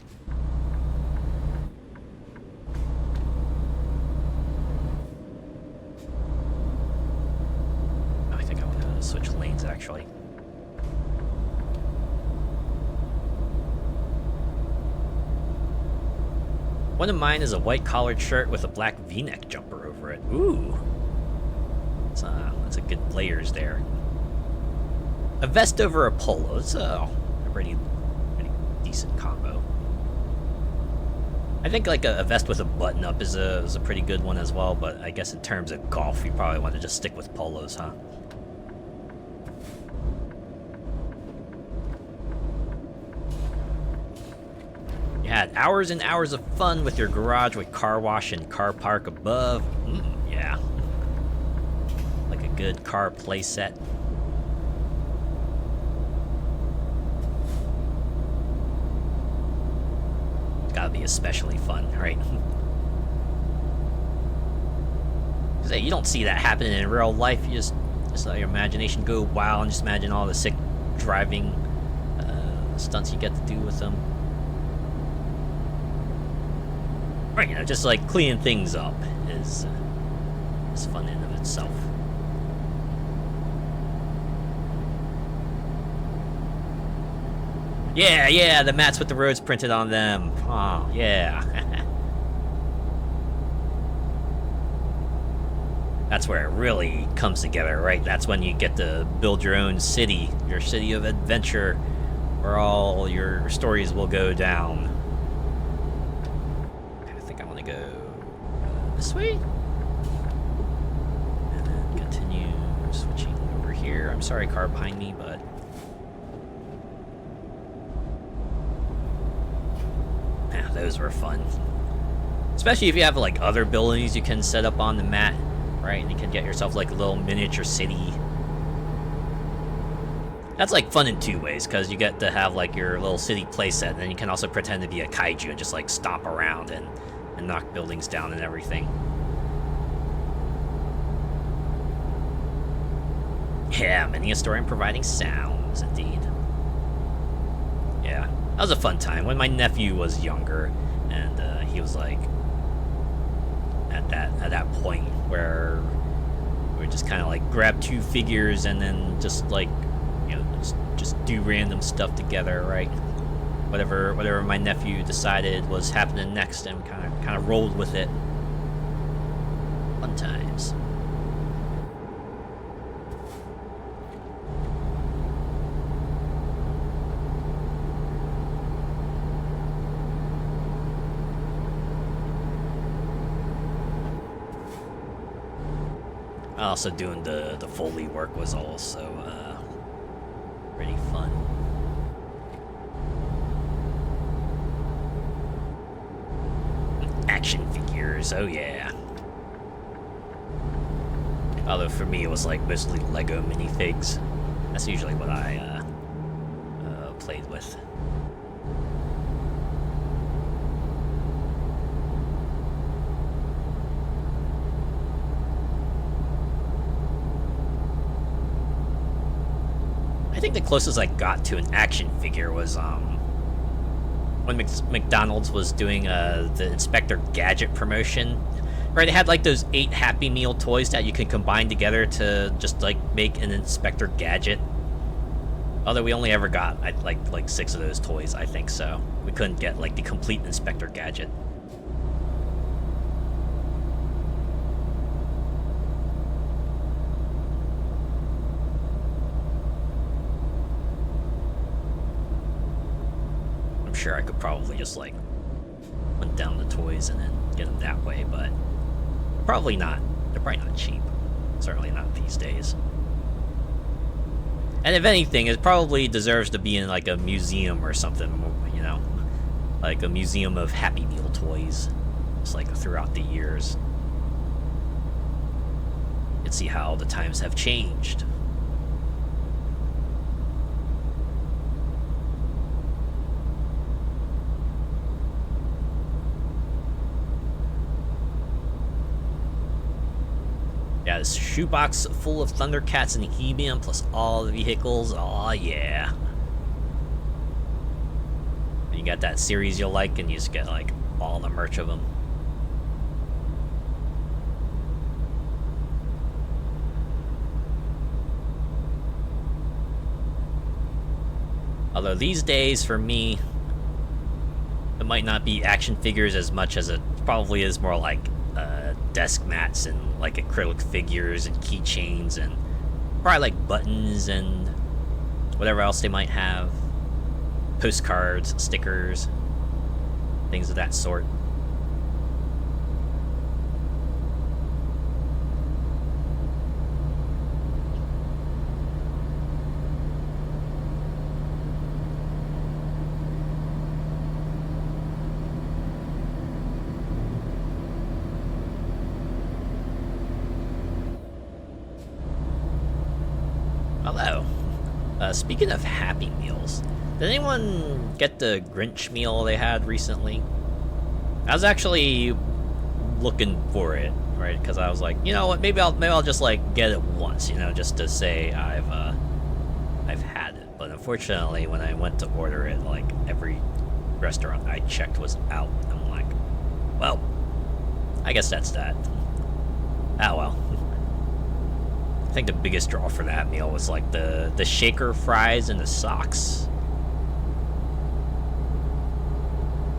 actually. One of mine is a white collared shirt with a black V-neck jumper over it. Ooh. That's a good layers there. A vest over a polo. It's a pretty decent combo. I think like a vest with a button up is a pretty good one as well, but I guess in terms of golf, you probably want to just stick with polos, huh? You had hours and hours of fun with your garage with car wash and car park above. Yeah. Like a good car play set. It's gotta be especially fun, right? Cause hey, you don't see that happening in real life. You just let your imagination go wild and just imagine all the sick driving stunts you get to do with them. Right, you know, just like cleaning things up is fun in of itself. Yeah, the mats with the roads printed on them. Oh, yeah. That's where it really comes together, right? That's when you get to build your own city, your city of adventure, where all your stories will go down. Go this way and then continue switching over here. I'm sorry, car behind me, but yeah, those were fun, especially if you have like other buildings you can set up on the map, right? And you can get yourself like a little miniature city. That's like fun in two ways, because you get to have like your little city playset, and then you can also pretend to be a kaiju and just like stomp around and knock buildings down and everything. Yeah, many a story in providing sounds, indeed. Yeah, that was a fun time when my nephew was younger, and he was like at that point where we just kind of like grab two figures and then just like, you know, just do random stuff together, right? Whatever my nephew decided was happening next, and kind of rolled with it. Fun times. Also doing the Foley work was also pretty fun. Action figures, oh yeah. Although for me it was like mostly Lego minifigs. That's usually what I played with. I think the closest I got to an action figure was when McDonald's was doing the Inspector Gadget promotion, right? It had like those 8 Happy Meal toys that you could combine together to just like make an Inspector Gadget. Although we only ever got like 6 of those toys, I think so. We couldn't get like the complete Inspector Gadget. Sure, I could probably just like hunt down the toys and then get them that way, but probably not. They're probably not cheap. Certainly not these days. And if anything, it probably deserves to be in like a museum or something, you know, like a museum of Happy Meal toys, just like throughout the years. You can see how the times have changed. Yeah, this shoebox full of Thundercats and He-Man plus all the vehicles. Aw, yeah. And you got that series you'll like, and you just get like all the merch of them. Although these days, for me, it might not be action figures as much as it probably is more like desk mats and like acrylic figures and keychains and probably like buttons and whatever else they might have. Postcards, stickers, things of that sort. Hello. Speaking of Happy Meals, did anyone get the Grinch meal they had recently? I was actually looking for it, right? Because I was like, you know what? Maybe I'll just like get it once, you know, just to say I've had it. But unfortunately, when I went to order it, like every restaurant I checked was out. I'm like, well, I guess that's that. Ah well. I think the biggest draw for that meal was like the shaker fries and the socks.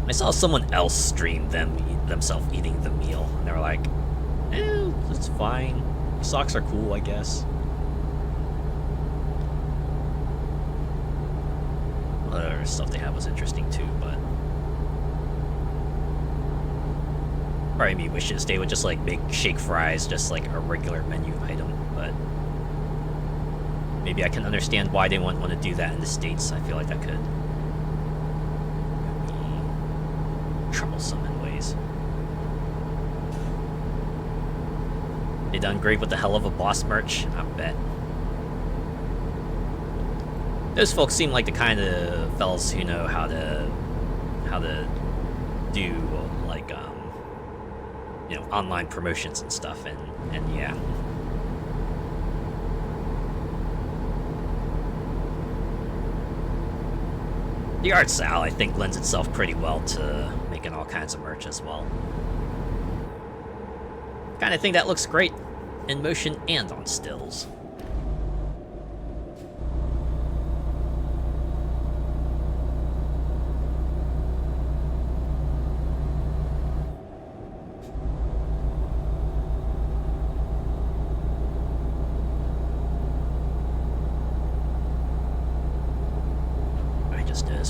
I saw someone else stream themselves eating the meal, and they were like, it's fine. The socks are cool, I guess. Other stuff they had was interesting too, but part of me wishes they would just like make shake fries just like a regular menu item, but maybe I can understand why they wouldn't want to do that in the States. I feel like that could be troublesome in ways. They done great with the Hell of a Boss merch, I bet. Those folks seem like the kind of fellas who know how to do like you know, online promotions and stuff, and yeah. The art style, I think, lends itself pretty well to making all kinds of merch as well. Kind of thing that looks great in motion and on stills.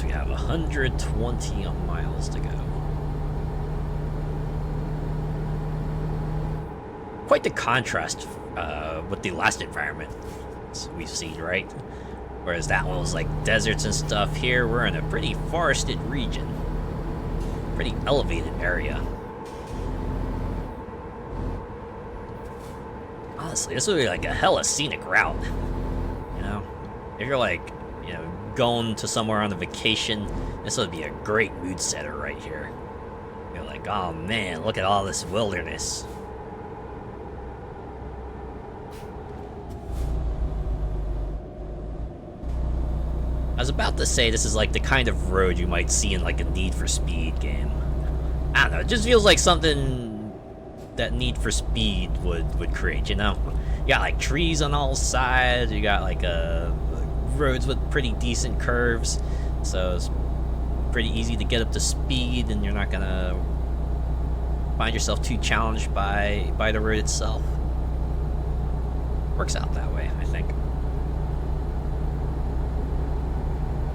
We have 120 miles to go. Quite the contrast with the last environment we've seen, right? Whereas that one was like deserts and stuff. Here we're in a pretty forested region, pretty elevated area. Honestly, this would be like a hella scenic route. You know, if you're like, you know, going to somewhere on a vacation, this would be a great mood setter right here. You're like, oh man, look at all this wilderness. I was about to say this is like the kind of road you might see in like a Need for Speed game. I don't know, it just feels like something that Need for Speed would create, you know? You got like trees on all sides, you got like roads with pretty decent curves, so it's pretty easy to get up to speed, and you're not gonna find yourself too challenged by the road itself. Works out that way, I think.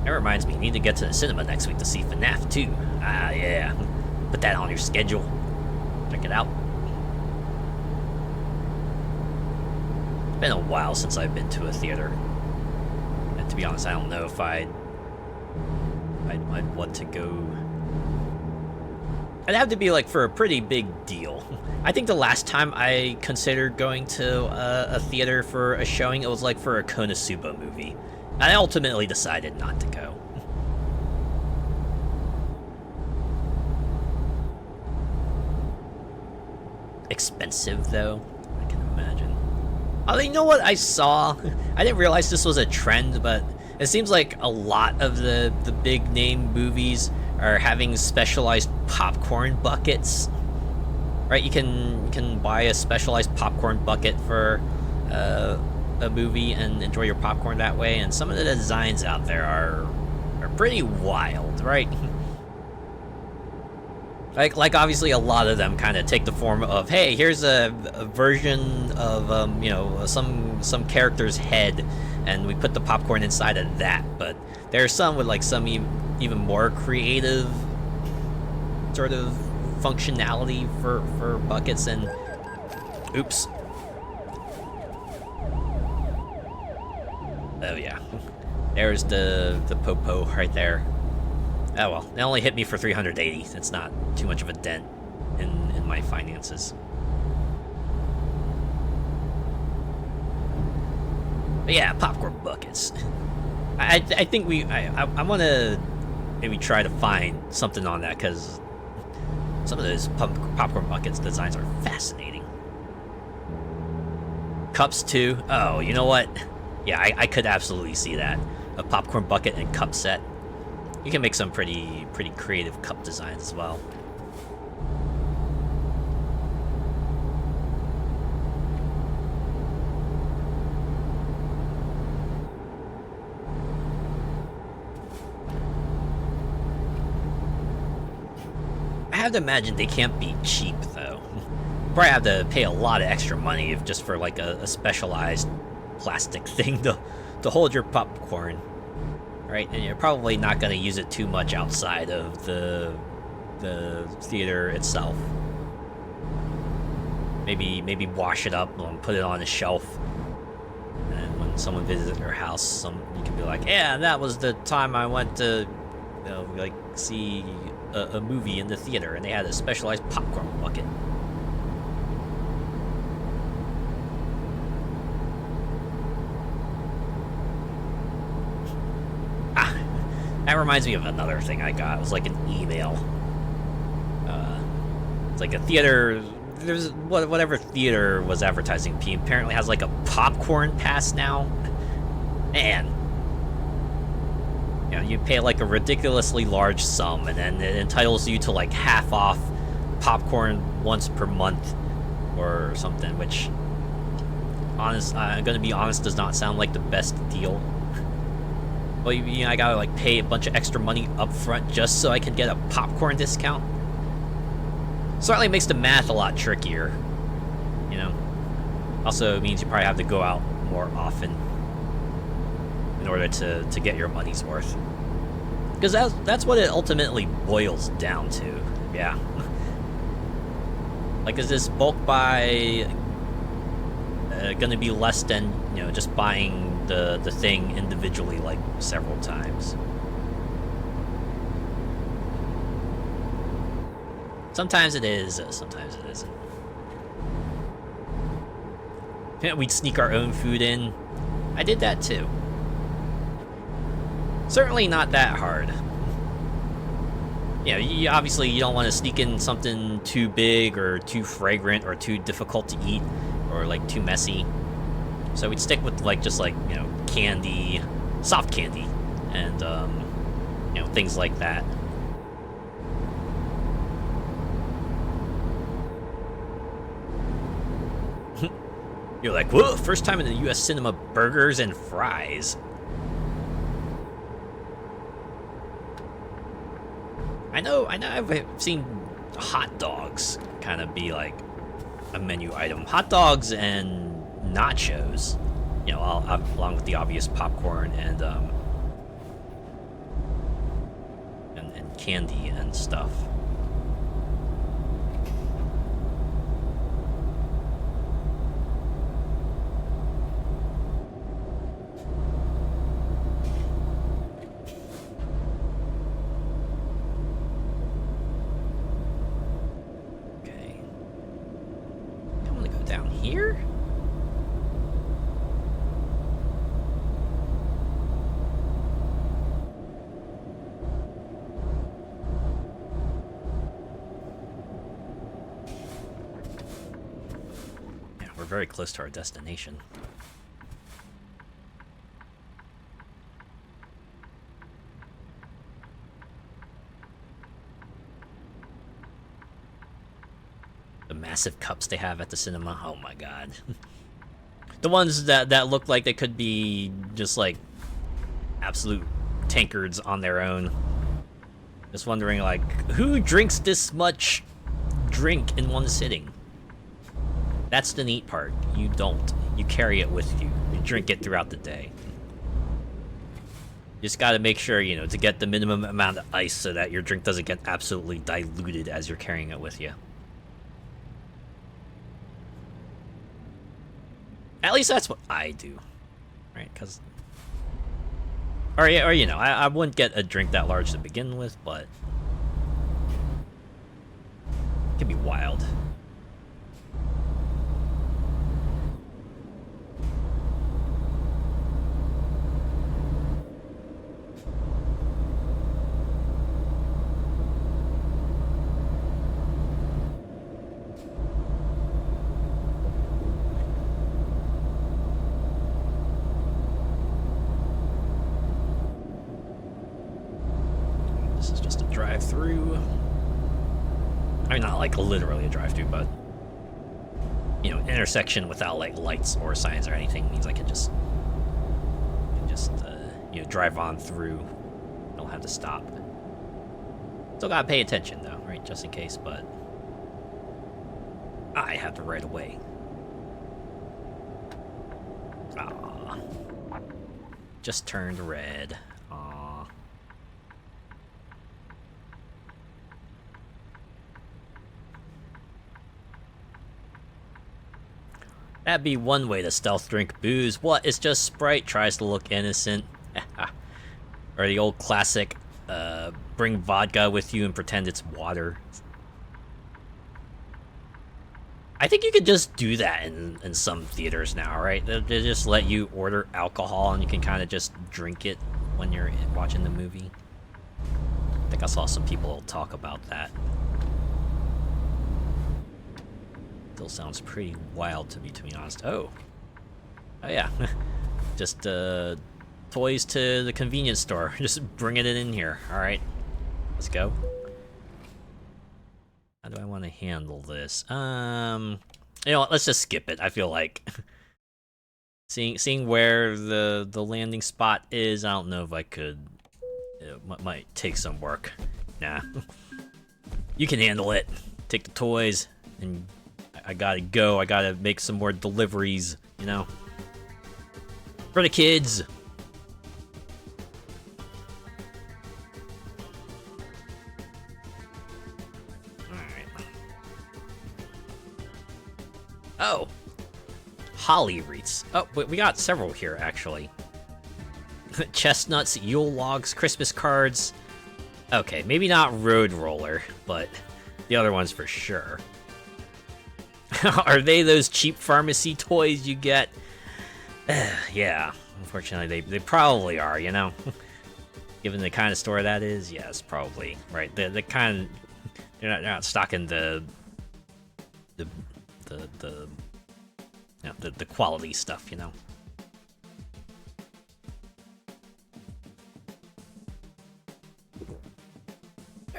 That reminds me, you need to get to the cinema next week to see FNAF 2. Ah, yeah. Put that on your schedule. Check it out. It's been a while since I've been to a theater. To be honest, I don't know if I'd want to go. It'd have to be like for a pretty big deal. I think the last time I considered going to a theater for a showing, it was like for a Konosuba movie. I ultimately decided not to go. Expensive though, I can imagine. Oh, you know what I saw? I didn't realize this was a trend, but it seems like a lot of the big name movies are having specialized popcorn buckets. Right, you can buy a specialized popcorn bucket for a movie and enjoy your popcorn that way, and some of the designs out there are pretty wild, right? Like obviously a lot of them kind of take the form of, hey, here's a version of you know, some character's head, and we put the popcorn inside of that. But there are some with like some even more creative sort of functionality for buckets. And oops. Oh yeah, there's the popo right there. Oh well, it only hit me for 380. It's not too much of a dent in my finances. But yeah, popcorn buckets. I think I want to maybe try to find something on that, because some of those popcorn buckets designs are fascinating. Cups too. Oh, you know what? Yeah, I could absolutely see that. A popcorn bucket and cup set. You can make some pretty creative cup designs as well. I have to imagine they can't be cheap though. Probably have to pay a lot of extra money if just for like a specialized plastic thing to hold your popcorn. Right, and you're probably not going to use it too much outside of the theater itself. Maybe wash it up and put it on a shelf, and when someone visits your house, you can be like, yeah, that was the time I went to, you know, like see a movie in the theater, and they had a specialized popcorn bucket. That reminds me of another thing I got. It was like an email. It's like a theater. There's whatever theater was advertising. Apparently has like a popcorn pass now. Man, you know, you pay like a ridiculously large sum, and then it entitles you to like half off popcorn once per month or something. Which, I'm gonna be honest, does not sound like the best deal. Well, you know, I gotta like pay a bunch of extra money up front just so I can get a popcorn discount. Certainly makes the math a lot trickier, you know. Also, it means you probably have to go out more often in order to get your money's worth. Because that's what it ultimately boils down to, yeah. Like, is this bulk buy gonna be less than, you know, just buying the thing individually like several times? Sometimes it is, sometimes it isn't. Yeah, we'd sneak our own food in. I did that too. Certainly not that hard. You know, obviously you don't want to sneak in something too big or too fragrant or too difficult to eat or like too messy. So we'd stick with like just like, you know, candy, soft candy, and you know, things like that. You're like, whoa, first time in the U.S. cinema, burgers and fries. I know I've seen hot dogs kind of be like a menu item. Hot dogs and nachos, you know, along with the obvious popcorn and candy and stuff. Okay. I'm gonna go down here. Very close to our destination. The massive cups they have at the cinema, oh my god. The ones that look like they could be just like absolute tankards on their own. Just wondering, like, who drinks this much drink in one sitting? That's the neat part. You don't. You carry it with you. You drink it throughout the day. You just gotta make sure, you know, to get the minimum amount of ice so that your drink doesn't get absolutely diluted as you're carrying it with you. At least that's what I do. Right? Because... Or you know, I wouldn't get a drink that large to begin with, but... It can be wild. Drive-through. I mean, not like literally a drive-through, but you know, intersection without like lights or signs or anything means I can just you know, drive on through. Don't have to stop. Still gotta pay attention though, right? Just in case, but I have the right of way. Ah, just turned red. That'd be one way to stealth drink booze. What? It's just Sprite. Tries to look innocent. Or the old classic, bring vodka with you and pretend it's water. I think you could just do that in some theaters now, right? They just let you order alcohol and you can kind of just drink it when you're watching the movie. I think I saw some people talk about that. Still sounds pretty wild to me, to be honest. Oh yeah. Just toys to the convenience store. Just bringing it in here. All right, let's go. How do I want to handle this? You know what? Let's just skip it. I feel like seeing where the landing spot is. I don't know if I could. It might take some work. Nah. You can handle it. Take the toys and. I gotta go. I gotta make some more deliveries, you know? For the kids! Alright. Oh! Holly wreaths. Oh, we got several here, actually. Chestnuts, Yule logs, Christmas cards. Okay, maybe not road roller, but the other ones for sure. Are they those cheap pharmacy toys you get? Yeah, unfortunately they probably are, you know? Given the kind of store that is, yes, probably. Right, the kind... They're not stocking the quality stuff, you know?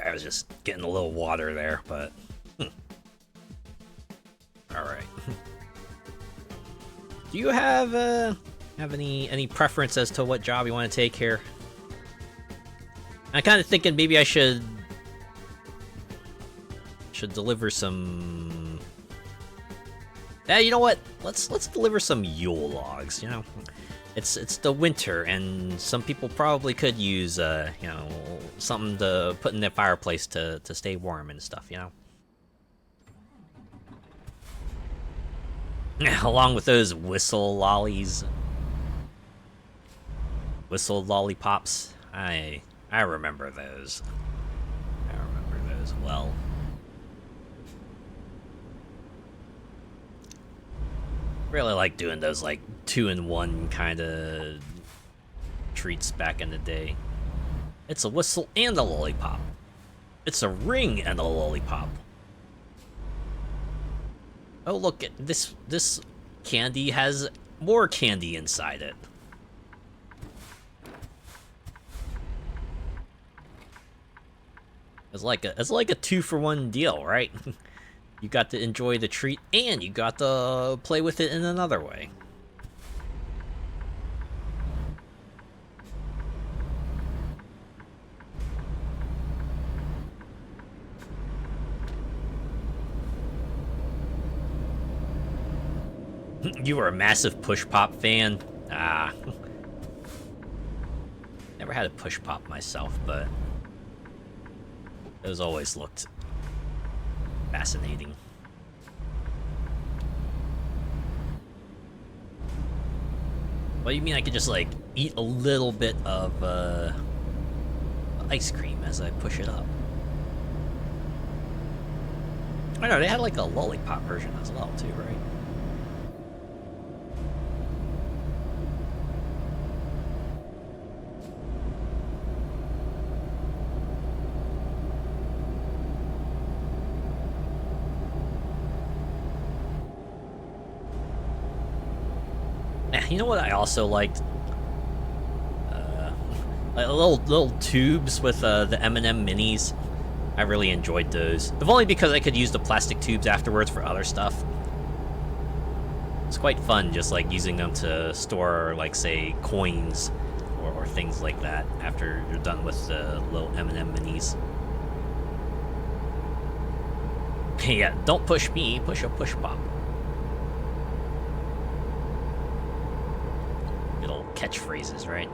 I was just getting a little water there, but... Alright. Do you have any preference as to what job you want to take here? I'm kind of thinking maybe I should deliver some... you know what? Let's deliver some Yule logs, you know? It's the winter, and some people probably could use, you know, something to put in their fireplace to stay warm and stuff, you know? Along with those whistle lollies. Whistle lollipops. I remember those. I remember those well. Really like doing those, like, 2-in-1 kind of treats back in the day. It's a whistle and a lollipop. It's a ring and a lollipop. Oh, look, this candy has more candy inside it. It's like a 2-for-1 deal, right? You got to enjoy the treat and you got to play with it in another way. You were a massive Push Pop fan? Ah. Never had a Push Pop myself, but those always looked fascinating. What do you mean I could just, like, eat a little bit of, ice cream as I push it up? I know, they had, like, a lollipop version as well, too, right? You know what I also liked? Like little tubes with the M&M minis. I really enjoyed those. If only because I could use the plastic tubes afterwards for other stuff. It's quite fun just like using them to store, like, say, coins or things like that after you're done with the little M&M minis. Yeah, don't push me, push a Push Pop. Little catchphrases, right?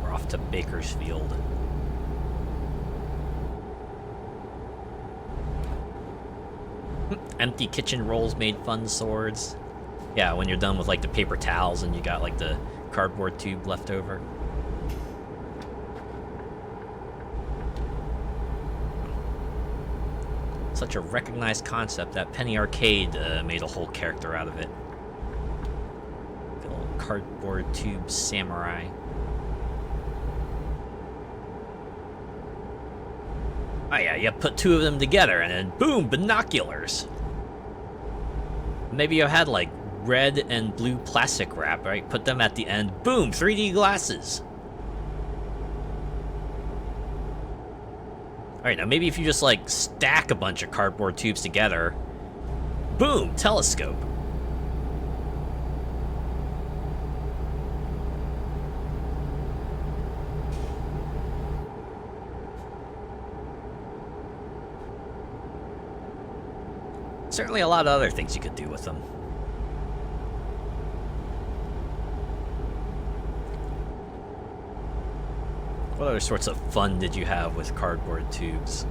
We're off to Bakersfield. Empty kitchen rolls made fun swords. Yeah, when you're done with, like, the paper towels and you got, like, the cardboard tube left over. Such a recognized concept that Penny Arcade made a whole character out of it. The little cardboard tube samurai. Oh yeah, you put two of them together and then boom, binoculars. Maybe you had, like, red and blue plastic wrap, right? Put them at the end, boom, 3D glasses. Alright, now maybe if you just, like, stack a bunch of cardboard tubes together, boom, telescope. Certainly a lot of other things you could do with them. What other sorts of fun did you have with cardboard tubes?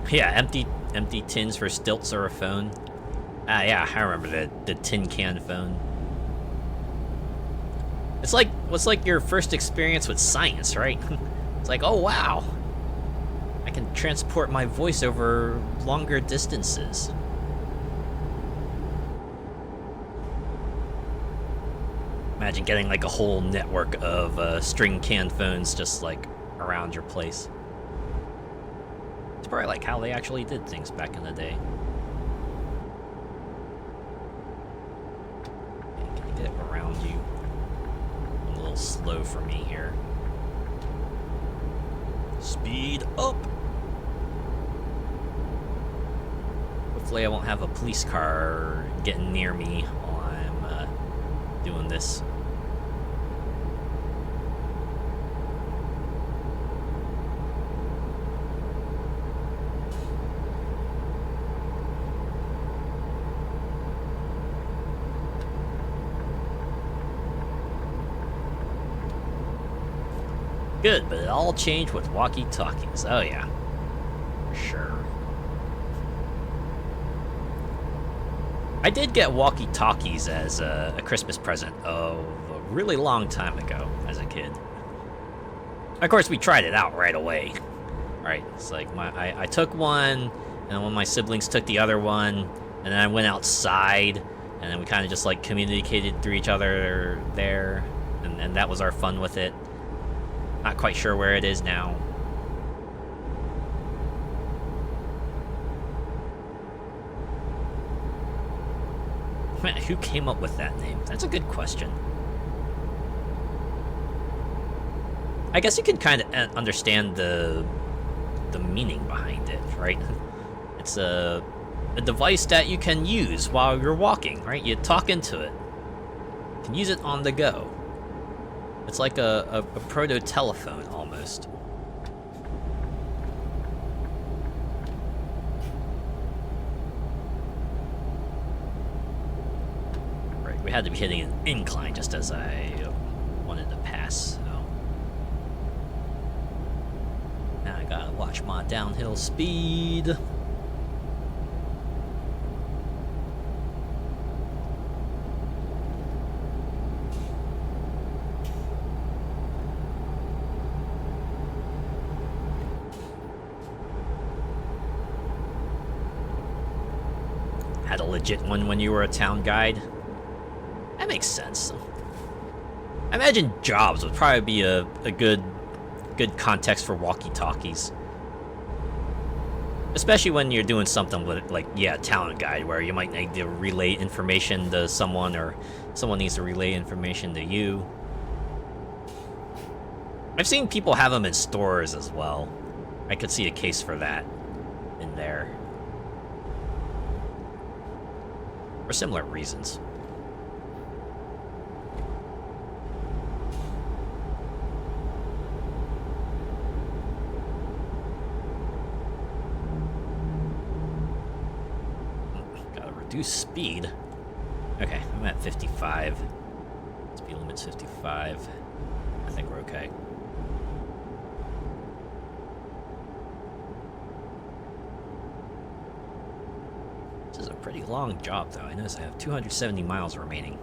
Yeah, empty tins for stilts or a phone. Ah, yeah, I remember the tin can phone. It's like your first experience with science, right? It's like, oh wow, I can transport my voice over longer distances. Imagine getting, like, a whole network of string can phones just, like, around your place. It's probably like how they actually did things back in the day. Can you get around you? A little slow for me here. Speed up! Hopefully I won't have a police car getting near me while I'm doing this. Good, but it all changed with walkie-talkies. Oh yeah, for sure. I did get walkie-talkies as a Christmas present a really long time ago as a kid. Of course, we tried it out right away. Right, it's like I took one, and when my siblings took the other one, and then I went outside, and then we kind of just, like, communicated through each other there, and that was our fun with it. Not quite sure where it is now. Man, who came up with that name? That's a good question. I guess you can kind of understand the meaning behind it, right? It's a device that you can use while you're walking, right? You talk into it. You can use it on the go. It's like a proto-telephone, almost. Right, we had to be hitting an incline just as I wanted to pass, so... Now I gotta watch my downhill speed. Had a legit one when you were a town guide. That makes sense. I imagine jobs would probably be a good context for walkie-talkies. Especially when you're doing something with, like, yeah, town guide, where you might need to relay information to someone, or someone needs to relay information to you. I've seen people have them in stores as well. I could see a case for that in there. For similar reasons. Gotta reduce speed. Okay, I'm at 55. Speed limit's 55. I think we're okay. This is a pretty long job, though. I notice I have 270 miles remaining.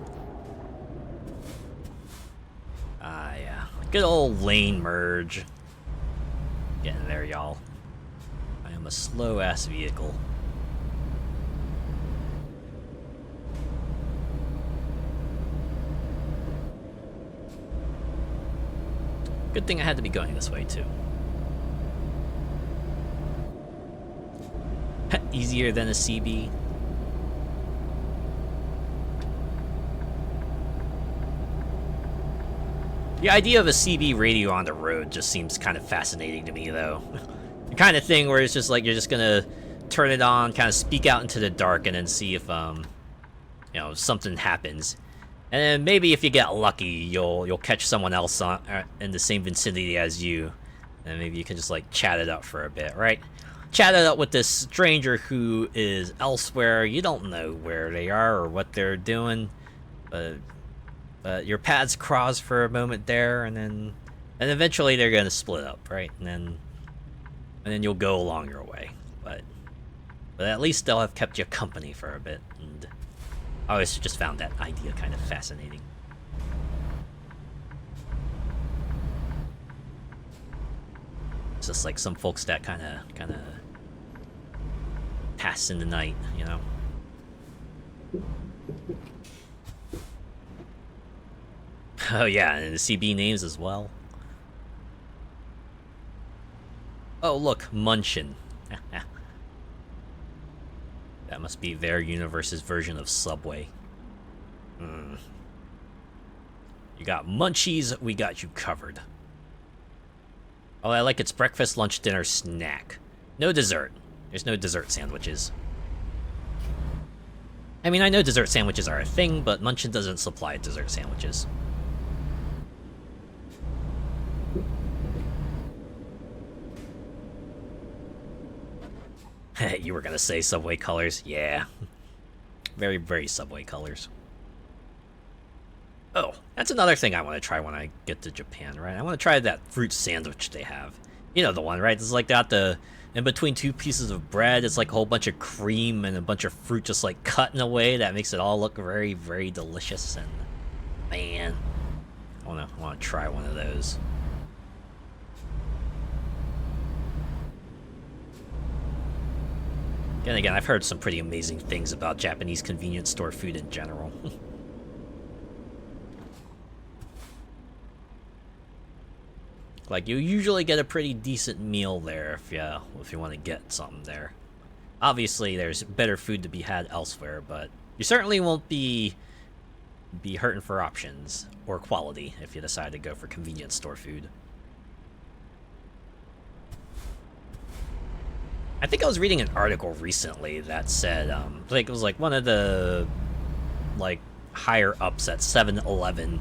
Ah, yeah. Good old lane merge. Getting there, y'all. I am a slow-ass vehicle. Good thing I had to be going this way, too. Easier than a CB. The idea of a CB radio on the road just seems kind of fascinating to me, though. The kind of thing where it's just like you're just gonna turn it on, kind of speak out into the dark, and then see if you know, something happens. And then maybe if you get lucky, you'll catch someone else in the same vicinity as you, and maybe you can just like chat it up for a bit, right? Chat it up with this stranger who is elsewhere. You don't know where they are or what they're doing, but your paths cross for a moment there, and eventually they're gonna split up, right? And then you'll go along your way. But at least they'll have kept you company for a bit, and I always just found that idea kind of fascinating. It's just like some folks that kind of pass in the night, you know. Oh yeah, and the CB names as well. Oh look, Munchin. That must be their universe's version of Subway. You got munchies, we got you covered. Oh, I like it's breakfast, lunch, dinner, snack. No dessert. There's no dessert sandwiches. I mean, I know dessert sandwiches are a thing, but Munchin doesn't supply dessert sandwiches. You were gonna say Subway colors? Yeah. Very, very Subway colors. Oh, that's another thing I want to try when I get to Japan, right? I want to try that fruit sandwich they have. You know the one, right? It's like got the... in between two pieces of bread, it's like a whole bunch of cream and a bunch of fruit just like cut in a way that makes it all look very, very delicious. And man, I want to try one of those. And again, I've heard some pretty amazing things about Japanese convenience store food in general. Like, you usually get a pretty decent meal there if you want to get something there. Obviously, there's better food to be had elsewhere, but You certainly won't be hurting for options or quality if you decide to go for convenience store food. I think I was reading an article recently that said, like it was like one of the like higher ups at 7-Eleven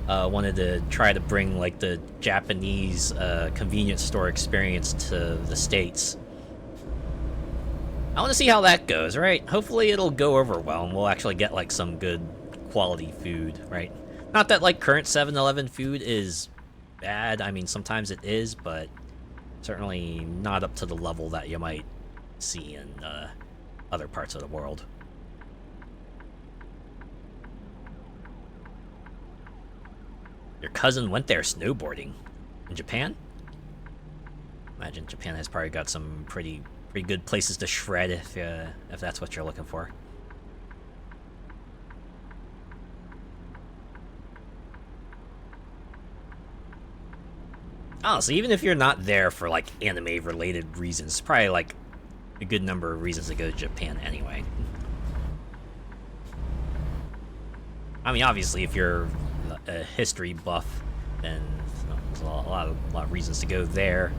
wanted to try to bring like the Japanese convenience store experience to the States. I want to see how that goes, right? Hopefully it'll go over well and we'll actually get like some good quality food, right? Not that like current 7-Eleven food is bad. I mean, sometimes it is, but certainly not up to the level that you might see in other parts of the world. Your cousin went there snowboarding in Japan? Imagine Japan has probably got some pretty good places to shred if that's what you're looking for. Honestly, even if you're not there for like anime-related reasons, probably like a good number of reasons to go to Japan anyway. I mean, obviously, if you're a history buff, then there's a lot of reasons to go there.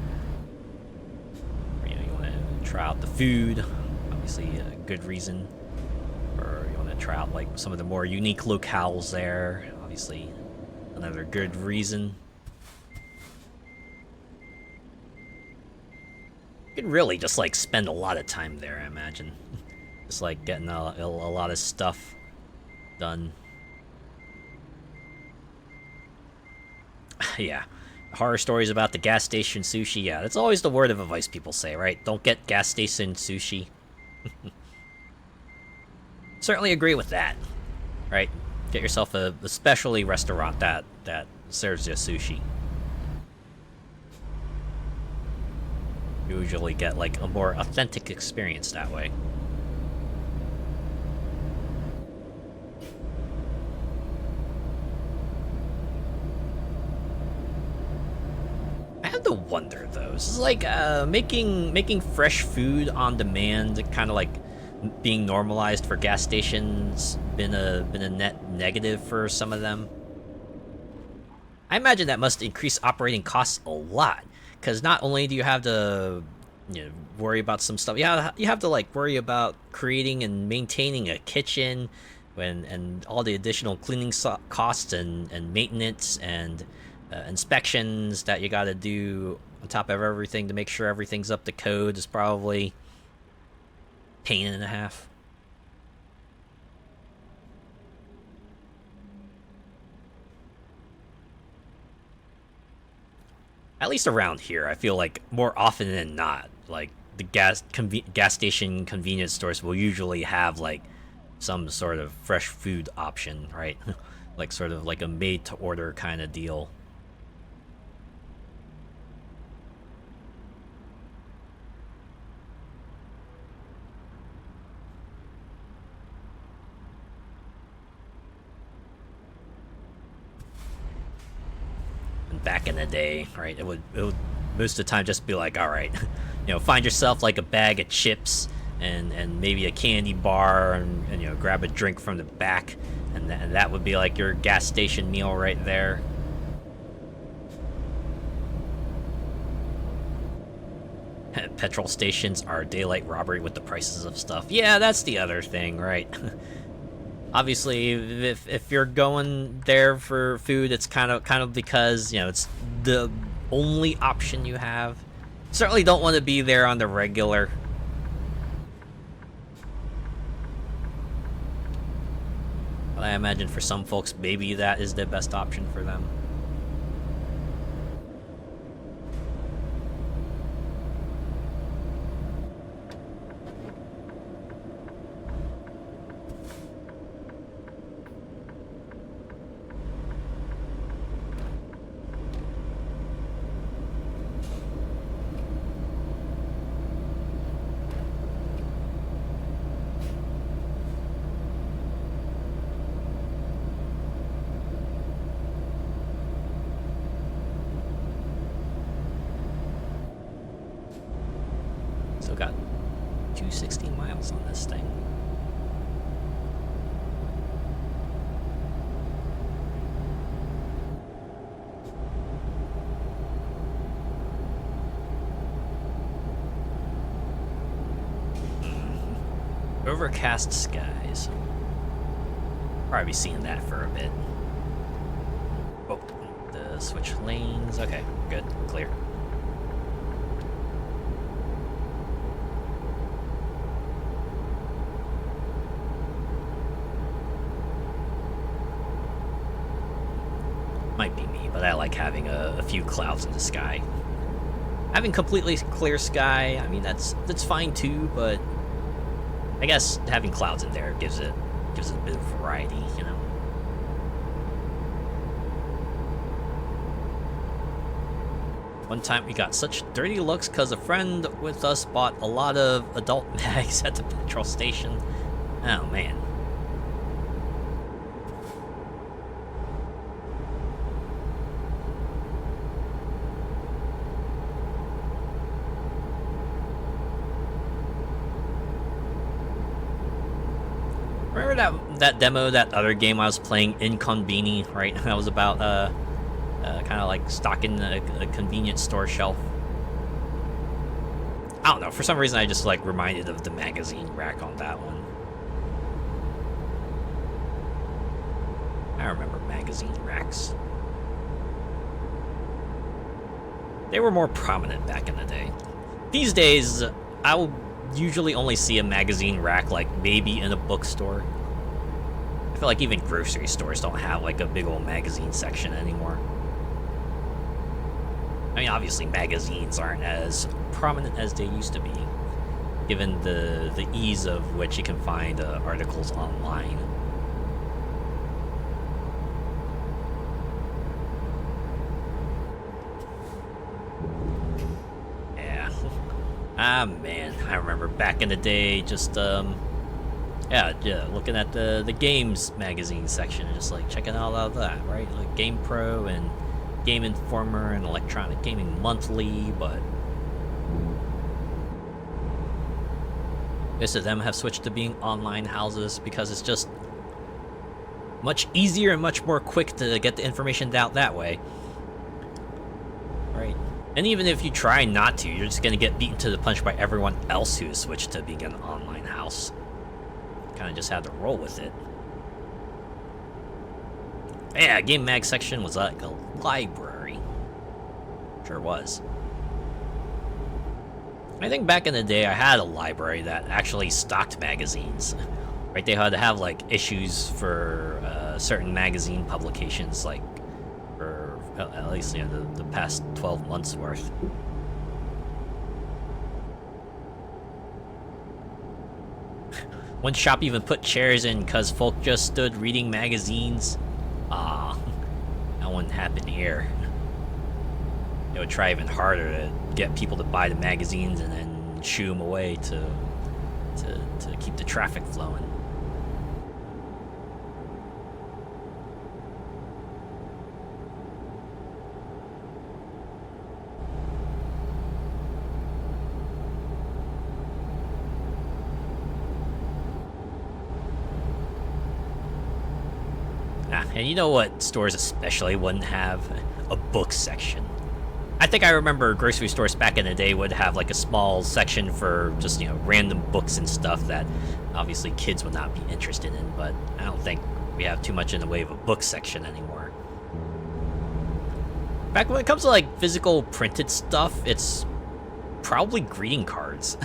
You know, you want to try out the food, obviously a good reason. Or you want to try out like some of the more unique locales there, obviously another good reason. You could really just like spend a lot of time there, I imagine. Just like getting a lot of stuff done. Yeah. Horror stories about the gas station sushi. Yeah, that's always the word of advice people say, right? Don't get gas station sushi. Certainly agree with that, right? Get yourself a specialty restaurant that serves you sushi. You usually get like a more authentic experience that way. I have to wonder though. This is like making fresh food on demand, kind of like being normalized for gas stations. Been a net negative for some of them. I imagine that must increase operating costs a lot, because not only do you have to, you know, worry about some stuff, you have to like worry about creating and maintaining a kitchen, and all the additional cleaning costs and maintenance and inspections that you got to do on top of everything to make sure everything's up to code is probably pain and a half. At least around here, I feel like more often than not, like the gas station convenience stores will usually have like some sort of fresh food option, right? Like sort of like a made to order kind of deal. Back in the day, right? It would most of the time just be like, all right, you know, find yourself like a bag of chips and maybe a candy bar and you know, grab a drink from the back, and that would be like your gas station meal right there. Petrol stations are daylight robbery with the prices of stuff. Yeah, that's the other thing, right? Obviously, if you're going there for food, it's kind of because, you know, it's the only option you have. Certainly don't want to be there on the regular. But I imagine for some folks, maybe that is the best option for them. Still got 260 miles on this thing. overcast skies. Probably be seeing that for a bit. Oh, the switch lanes. Okay, good, clear. Might be me, but I like having a few clouds in the sky. Having completely clear sky, I mean that's fine too, but I guess having clouds in there gives it a bit of variety, you know. One time we got such dirty looks because a friend with us bought a lot of adult mags at the petrol station. Oh man. Remember that demo, that other game I was playing, Inconveni, right? That was about kind of like stocking a convenience store shelf. I don't know, for some reason I just like reminded of the magazine rack on that one. I remember magazine racks. They were more prominent back in the day. These days, I will usually only see a magazine rack like maybe in a bookstore. I feel like even grocery stores don't have like a big old magazine section anymore. I mean, obviously magazines aren't as prominent as they used to be, given the ease of which you can find articles online. Ah man, I remember back in the day, just yeah, looking at the games magazine section and just like checking out all that, right? Like Game Pro and Game Informer and Electronic Gaming Monthly, but most of them have switched to being online houses because it's just much easier and much more quick to get the information out that way, right? And even if you try not to, you're just going to get beaten to the punch by everyone else who has switched to being an online house. Kind of just had to roll with it. Yeah, Game Mag section was like a library. Sure was. I think back in the day, I had a library that actually stocked magazines. Right, they had to have like issues for certain magazine publications, like for at least the past 12 months worth. One shop even put chairs in because folk just stood reading magazines. Ah, that wouldn't happen here. They would try even harder to get people to buy the magazines and then shoo them away to keep the traffic flowing. And you know what stores especially wouldn't have? A book section. I think I remember grocery stores back in the day would have like a small section for just, you know, random books and stuff that obviously kids would not be interested in, but I don't think we have too much in the way of a book section anymore. Back when it comes to like physical printed stuff, it's probably greeting cards.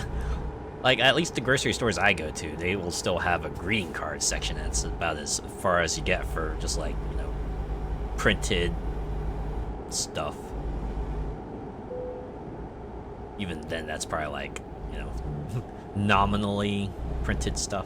Like, at least the grocery stores I go to, they will still have a greeting card section. That's about as far as you get for just, like, you know, printed stuff. Even then, that's probably, like, you know, nominally printed stuff.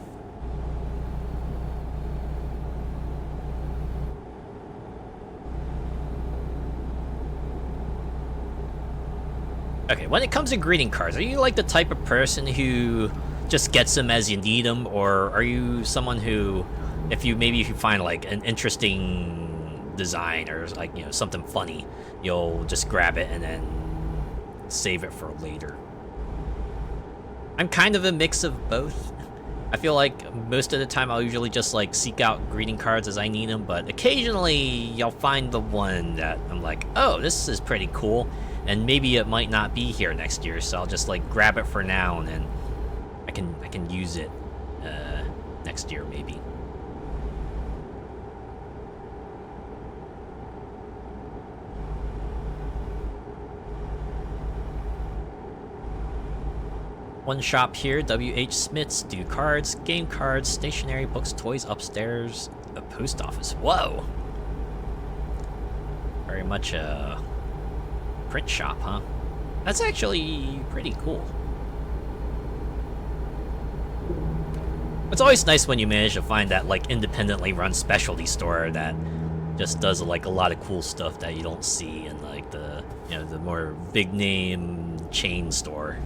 Okay, when it comes to greeting cards, are you like the type of person who just gets them as you need them, or are you someone who, if you find like an interesting design or like, you know, something funny, you'll just grab it and then save it for later? I'm kind of a mix of both. I feel like most of the time I'll usually just like seek out greeting cards as I need them, but occasionally you'll find the one that I'm like, oh, this is pretty cool. And maybe it might not be here next year, so I'll just like grab it for now, and then I can use it next year maybe. One shop here, WH Smith's, do cards, game cards, stationery, books, toys, upstairs, a post office. Whoa! Very much a print shop, huh? That's actually pretty cool. It's always nice when you manage to find that like independently run specialty store that just does like a lot of cool stuff that you don't see in like the, you know, the more big name chain store.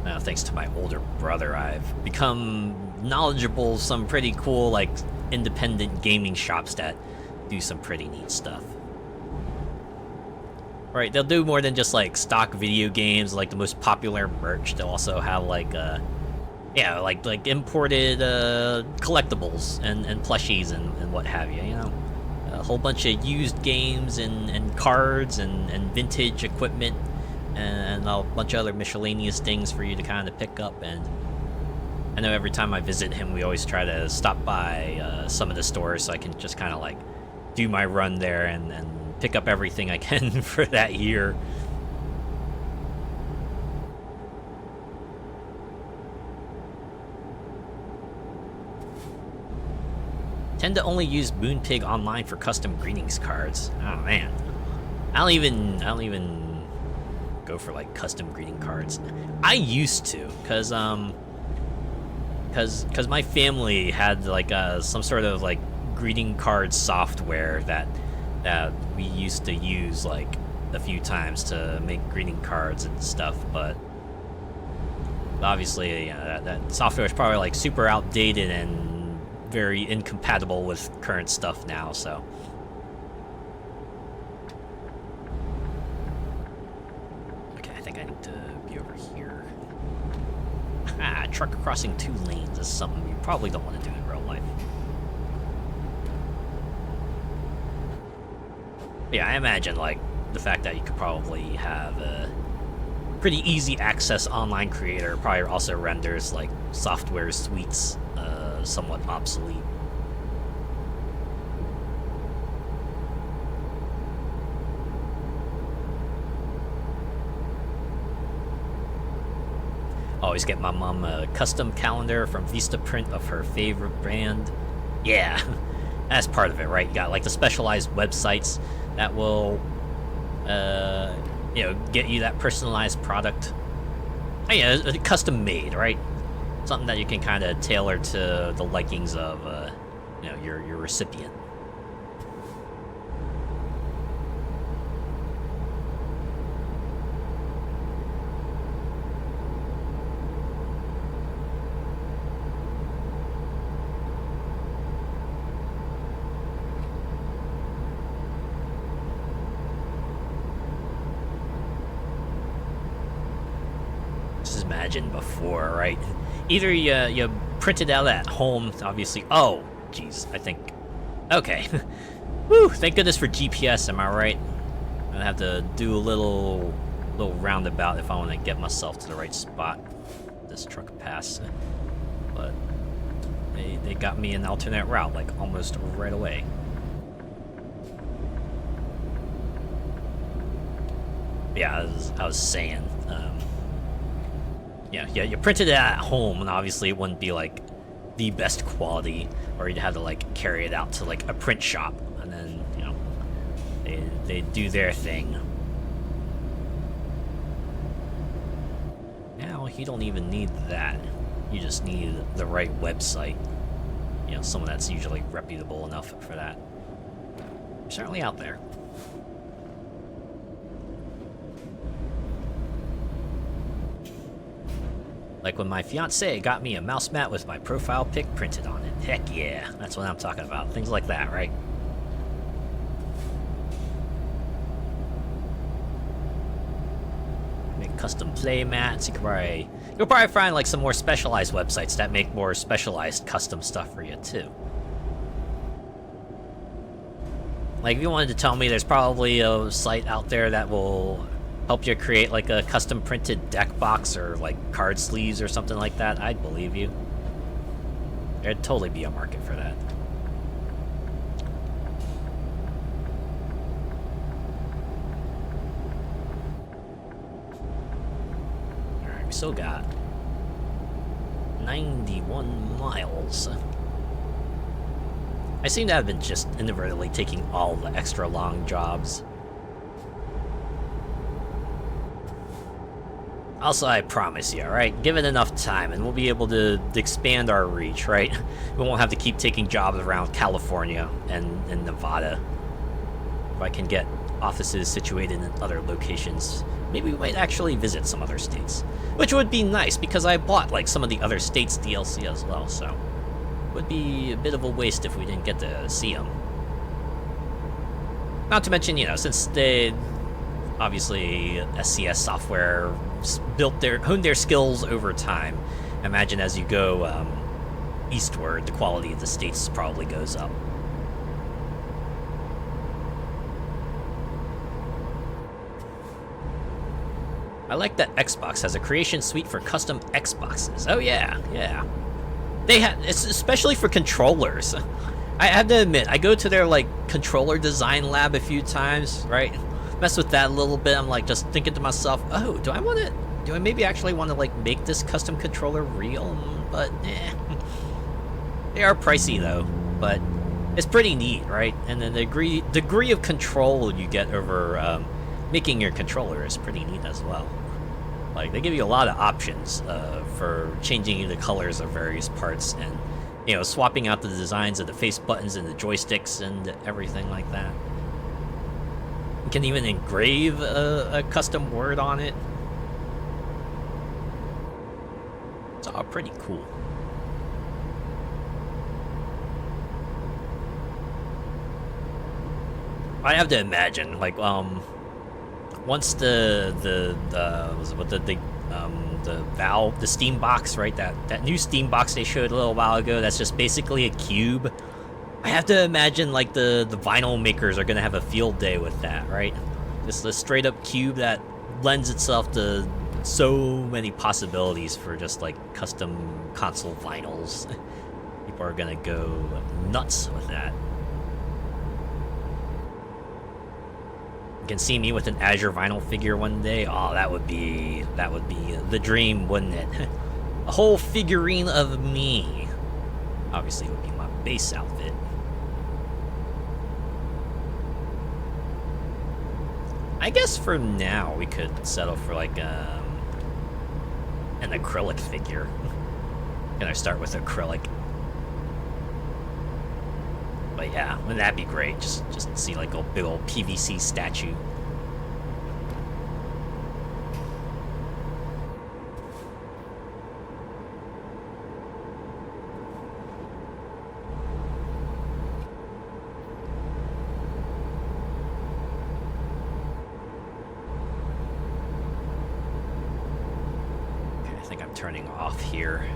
Now, thanks to my older brother, I've become knowledgeable of some pretty cool, like, independent gaming shops that do some pretty neat stuff. Right, they'll do more than just, like, stock video games, like the most popular merch. They'll also have, like, yeah, like imported collectibles and plushies and what have you, you know? A whole bunch of used games and cards and vintage equipment. And a bunch of other miscellaneous things for you to kind of pick up. And I know every time I visit him, we always try to stop by some of the stores so I can just kind of like do my run there and pick up everything I can for that year. Tend to only use Moonpig online for custom greetings cards. Oh man, I don't even go for like custom greeting cards. I used to, cause my family had like some sort of like greeting card software that we used to use like a few times to make greeting cards and stuff. But obviously, that software is probably like super outdated and very incompatible with current stuff now. So. Truck crossing 2 lanes is something you probably don't want to do in real life. Yeah, I imagine, like, the fact that you could probably have a pretty easy access online creator probably also renders, like, software suites somewhat obsolete. Always get my mom a custom calendar from Vistaprint of her favorite brand. Yeah, that's part of it, right? You got like the specialized websites that will, you know, get you that personalized product. Oh, yeah, custom made, right? Something that you can kind of tailor to the likings of, you know, your recipient. Imagine before, right? Either you print it out at home, obviously. Oh, jeez, I think. Okay. Whew, thank goodness for GPS, am I right? I'm gonna have to do a little roundabout if I want to get myself to the right spot. This truck pass. But they got me an alternate route, like, almost right away. Yeah, I was saying, yeah, you printed it at home, and obviously it wouldn't be, like, the best quality, or you'd have to, like, carry it out to, like, a print shop, and then, you know, they do their thing. Now, you don't even need that. You just need the right website. You know, someone that's usually reputable enough for that. They're certainly out there. Like when my fiance got me a mouse mat with my profile pic printed on it. Heck yeah, that's what I'm talking about. Things like that, right? Make custom play mats. You'll probably find like some more specialized websites that make more specialized custom stuff for you too. Like if you wanted to tell me, there's probably a site out there that will help you create like a custom printed deck box or like card sleeves or something like that, I'd believe you. There'd totally be a market for that. Alright, we still got 91 miles. I seem to have been just inadvertently taking all the extra long jobs. Also, I promise you, alright? Give it enough time and we'll be able to expand our reach, right? We won't have to keep taking jobs around California and Nevada. If I can get offices situated in other locations, maybe we might actually visit some other states. Which would be nice, because I bought, like, some of the other states' DLC as well, so... it would be a bit of a waste if we didn't get to see them. Not to mention, you know, since they... obviously, SCS software honed their skills over time. Imagine as you go eastward, the quality of the states probably goes up. I like that Xbox has a creation suite for custom Xboxes. Oh yeah, yeah. They have, it's especially for controllers. I have to admit, I go to their like controller design lab a few times, right? Mess with that a little bit. I'm like just thinking to myself, oh, do I maybe actually want to like make this custom controller real? But they are pricey though, but it's pretty neat, right? And the degree of control you get over making your controller is pretty neat as well. Like, they give you a lot of options for changing the colors of various parts and, you know, swapping out the designs of the face buttons and the joysticks and everything like that. You can even engrave a custom word on it. It's all pretty cool. I have to imagine, like, once the Steam box, right? That new Steam box they showed a little while ago. That's just basically a cube. I have to imagine like the vinyl makers are gonna have a field day with that, right? Just a straight up cube that lends itself to so many possibilities for just like custom console vinyls. People are gonna go nuts with that. You can see me with an Azure vinyl figure one day. Oh, that would be the dream, wouldn't it? A whole figurine of me. Obviously, it would be my base outfit. I guess for now we could settle for like an acrylic figure. Gonna start with acrylic. But yeah, wouldn't that be great? Just see like a big old PVC statue. Okay, I think I'm turning off here.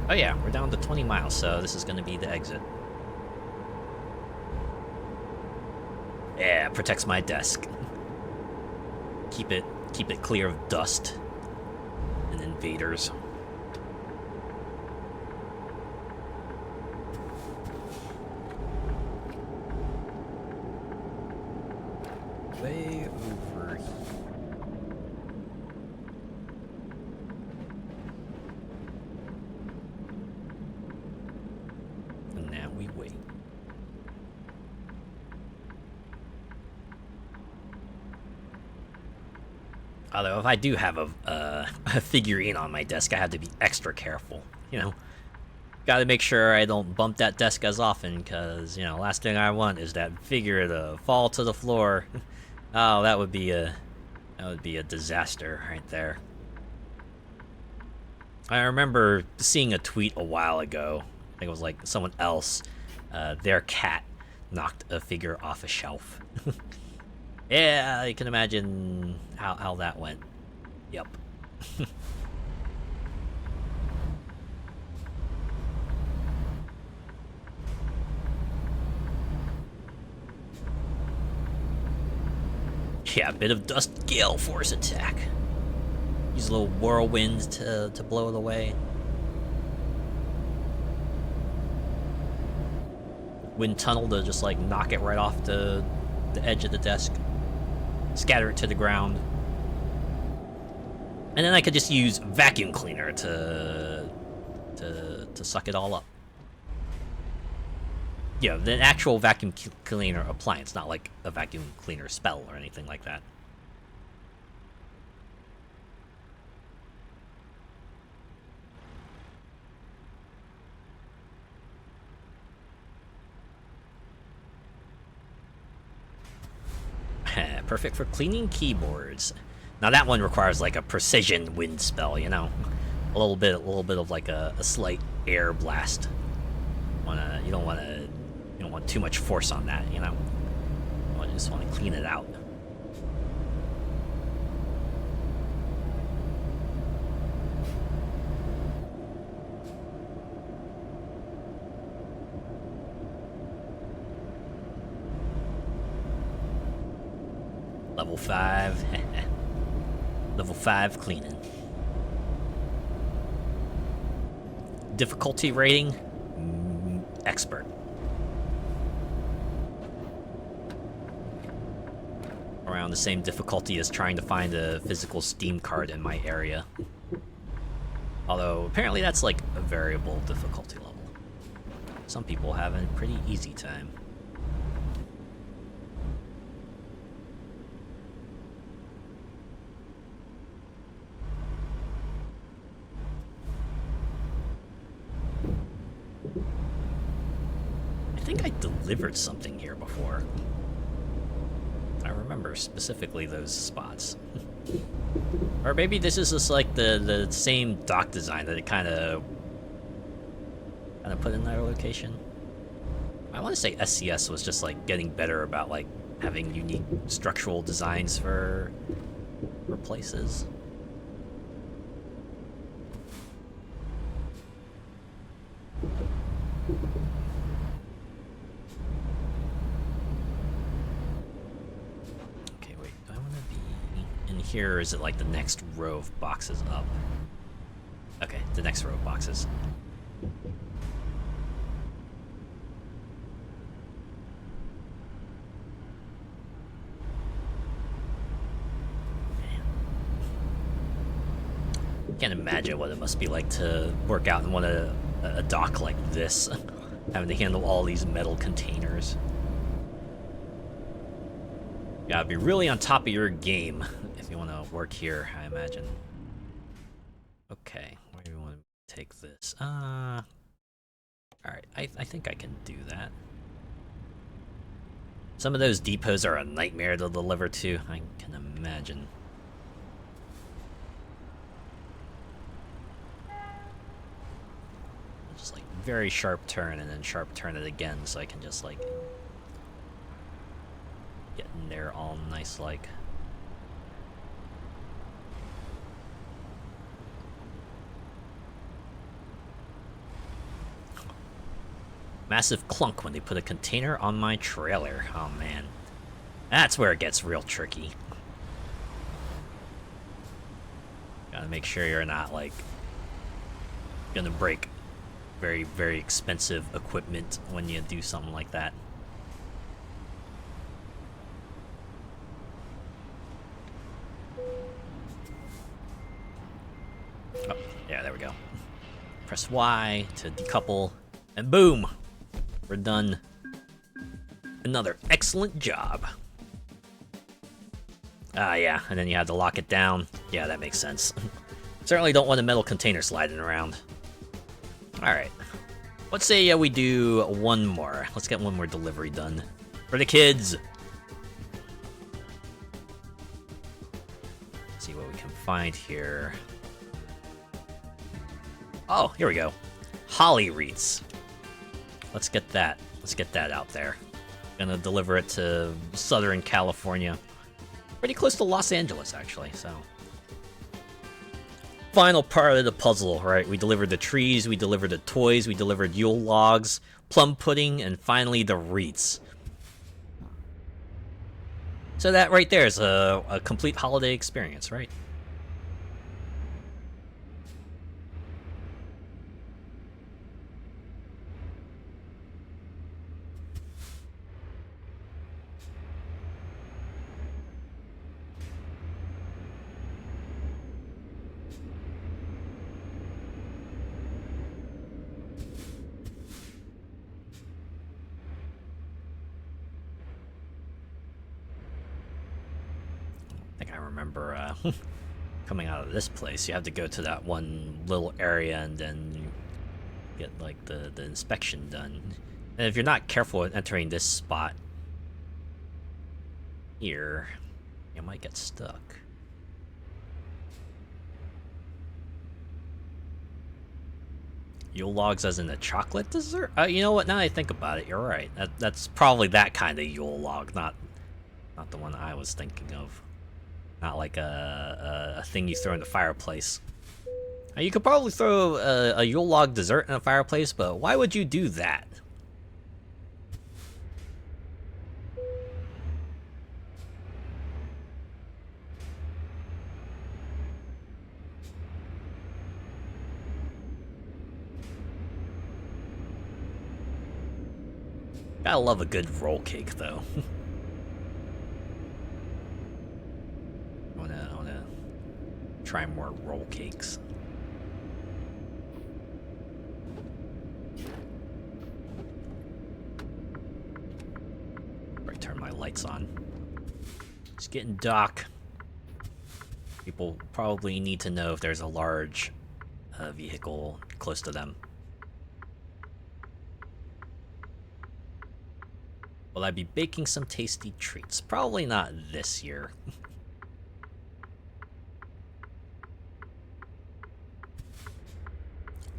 Oh yeah, we're down to 20 miles, so this is gonna be the exit. Yeah, protects my desk. Keep it clear of dust and invaders. Way over here. And now we wait. Although, if I do have a figurine on my desk, I have to be extra careful, you know? Gotta make sure I don't bump that desk as often, because, you know, last thing I want is that figure to fall to the floor. Oh, that would be a disaster right there. I remember seeing a tweet a while ago. I think it was like someone else. Their cat knocked a figure off a shelf. Yeah, you can imagine how that went. Yep. Yeah, a bit of dust gale force attack. Use a little whirlwind to blow it away. Wind tunnel to just like knock it right off the edge of the desk. Scatter it to the ground. And then I could just use vacuum cleaner to suck it all up. Yeah, the actual vacuum cleaner appliance, not like a vacuum cleaner spell or anything like that. Perfect for cleaning keyboards. Now that one requires like a precision wind spell, you know, a little bit of like a slight air blast. You don't want too much force on that, you know. You just want to clean it out. Level 5. Level 5 cleaning. Difficulty rating? Expert. Around the same difficulty as trying to find a physical Steam card in my area. Although, apparently that's like a variable difficulty level. Some people have a pretty easy time. I think I delivered something here before. I remember specifically those spots. Or maybe this is just like the same dock design that it kind of put in that location. I want to say SCS was just like getting better about like having unique structural designs for places. Here, or is it like the next row of boxes up? Okay, the next row of boxes. Man. Can't imagine what it must be like to work out in a dock like this, having to handle all these metal containers. You gotta be really on top of your game if you want to work here, I imagine. Okay, where do you want to take this? Alright, I think I can do that. Some of those depots are a nightmare to deliver to, I can imagine. Just like very sharp turn and then sharp turn it again so I can just like get in there all nice like. Massive clunk when they put a container on my trailer. Oh man. That's where it gets real tricky. Gotta make sure you're not like gonna break very, very expensive equipment when you do something like that. Oh, yeah, there we go. Press Y to decouple, and boom! We're done. Another excellent job. Ah, yeah, and then you have to lock it down. Yeah, that makes sense. Certainly don't want a metal container sliding around. Alright. Let's say we do one more. Let's get one more delivery done. For the kids! Let's see what we can find here. Oh, here we go. Holly wreaths. Let's get that. Let's get that out there. Gonna deliver it to Southern California. Pretty close to Los Angeles, actually, so. Final part of the puzzle, right? We delivered the trees, we delivered the toys, we delivered Yule logs, plum pudding, and finally the wreaths. So that right there is a complete holiday experience, right? I think I remember coming out of this place, you have to go to that one little area and then get like the inspection done. And if you're not careful at entering this spot here, you might get stuck. Yule logs as in a chocolate dessert? You know what? Now I think about it, you're right. That's probably that kind of Yule log, not the one I was thinking of. Not like a thing you throw in the fireplace. You could probably throw a Yule log dessert in a fireplace, but why would you do that? Gotta love a good roll cake, though. I wanna try more roll cakes. Right, turn my lights on. It's getting dark. People probably need to know if there's a large vehicle close to them. Will I be baking some tasty treats? Probably not this year.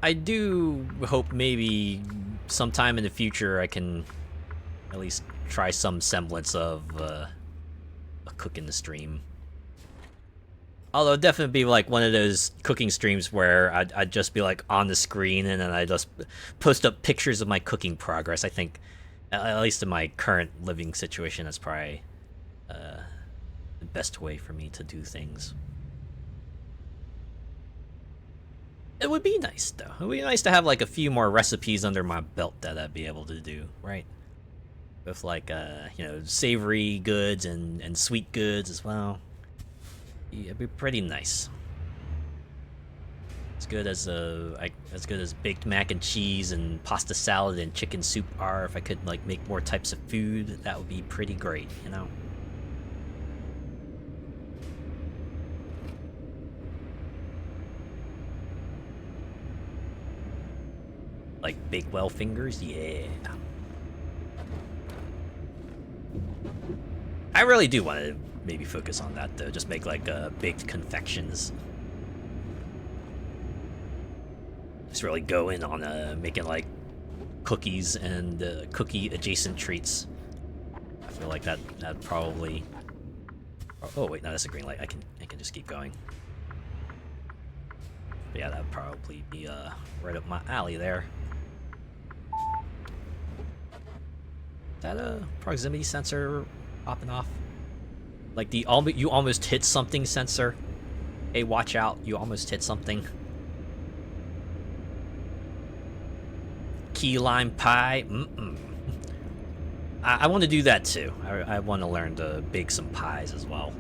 I do hope maybe sometime in the future I can at least try some semblance of a cooking stream. Although it'd definitely be like one of those cooking streams where I'd just be like on the screen and then I just post up pictures of my cooking progress. I think, at least in my current living situation, that's probably the best way for me to do things. It would be nice, though. It would be nice to have like a few more recipes under my belt that I'd be able to do, right? With like, savory goods and sweet goods as well. Yeah, it'd be pretty nice. As good as baked mac and cheese and pasta salad and chicken soup are, if I could like make more types of food, that would be pretty great, you know? Like Bakewell fingers, yeah. I really do want to maybe focus on that though. Just make like baked confections. Just really go in on making like cookies and cookie adjacent treats. I feel like that'd probably. Oh wait, no, that's a green light. I can just keep going. But yeah, that'd probably be right up my alley there. Is that a proximity sensor popping off? Like the you almost hit something sensor. Hey, watch out! You almost hit something. Key lime pie. I want to do that too. I want to learn to bake some pies as well.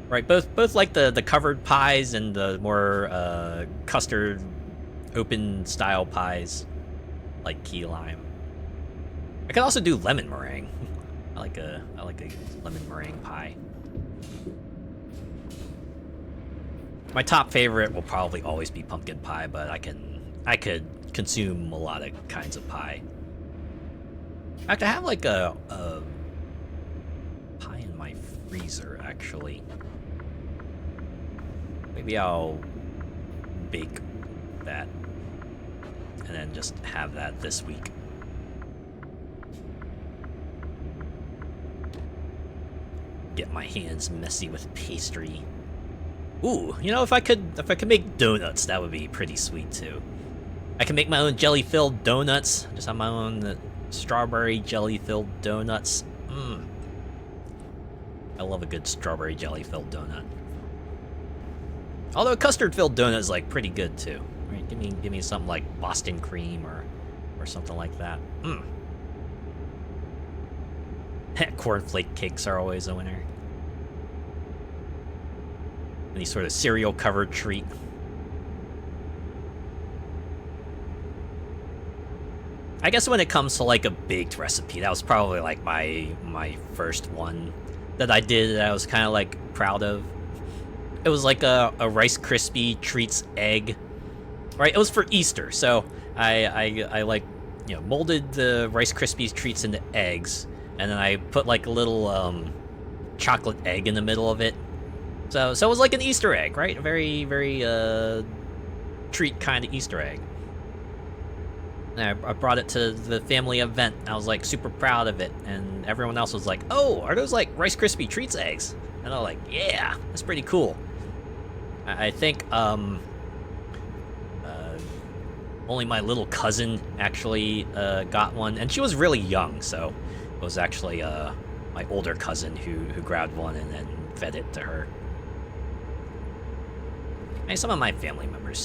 Right, both like the covered pies and the more custard open style pies, like key lime. I could also do lemon meringue. I like a lemon meringue pie. My top favorite will probably always be pumpkin pie, but I could consume a lot of kinds of pie. In fact, I have like a pie in my freezer actually. Maybe I'll bake that and then just have that this week. Get my hands messy with pastry. Ooh, you know, if I could make donuts, that would be pretty sweet too. I can make my own jelly-filled donuts. Just have my own strawberry jelly-filled donuts. I love a good strawberry jelly-filled donut. Although a custard-filled donut is like pretty good too. Right? Give me something like Boston cream or something like that. Cornflake cakes are always a winner. Any sort of cereal-covered treat. I guess when it comes to like a baked recipe, that was probably like my first one that I did that I was kind of like proud of. It was like a Rice Krispie treats egg, right? It was for Easter, so I like, you know, molded the Rice Krispies treats into eggs, and then I put like a little chocolate egg in the middle of it. So it was like an Easter egg, right? A very treat kind of Easter egg. And I brought it to the family event. I was like super proud of it, and everyone else was like, "Oh, are those like Rice Krispie treats eggs?" And I was like, "Yeah, that's pretty cool." I think only my little cousin actually got one, and she was really young, so it was actually my older cousin who grabbed one and then fed it to her. And some of my family members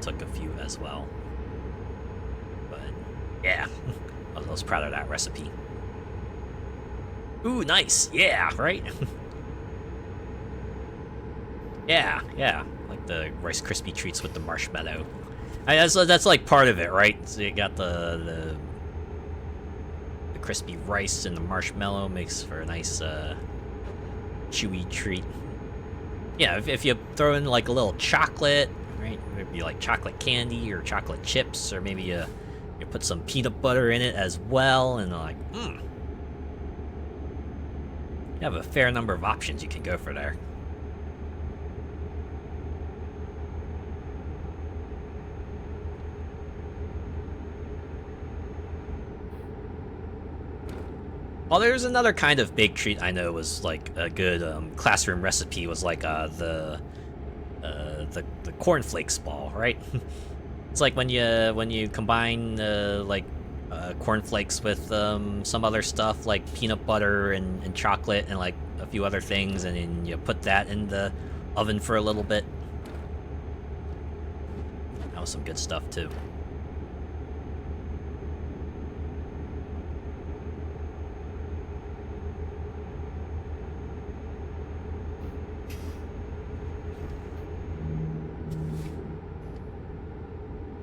took a few as well. Yeah, I was proud of that recipe. Ooh, nice. Yeah, right? yeah. Like the Rice Krispie treats with the marshmallow. That's like part of it, right? So you got the crispy rice and the marshmallow makes for a nice chewy treat. Yeah, if you throw in like a little chocolate, right? Maybe like chocolate candy or chocolate chips, or maybe you put some peanut butter in it as well, and like, you have a fair number of options you can go for there. Well, there's another kind of baked treat I know was like a good classroom recipe was like the cornflakes ball, right? It's like when you combine like cornflakes with some other stuff like peanut butter and chocolate and like a few other things, and then you put that in the oven for a little bit. That was some good stuff too.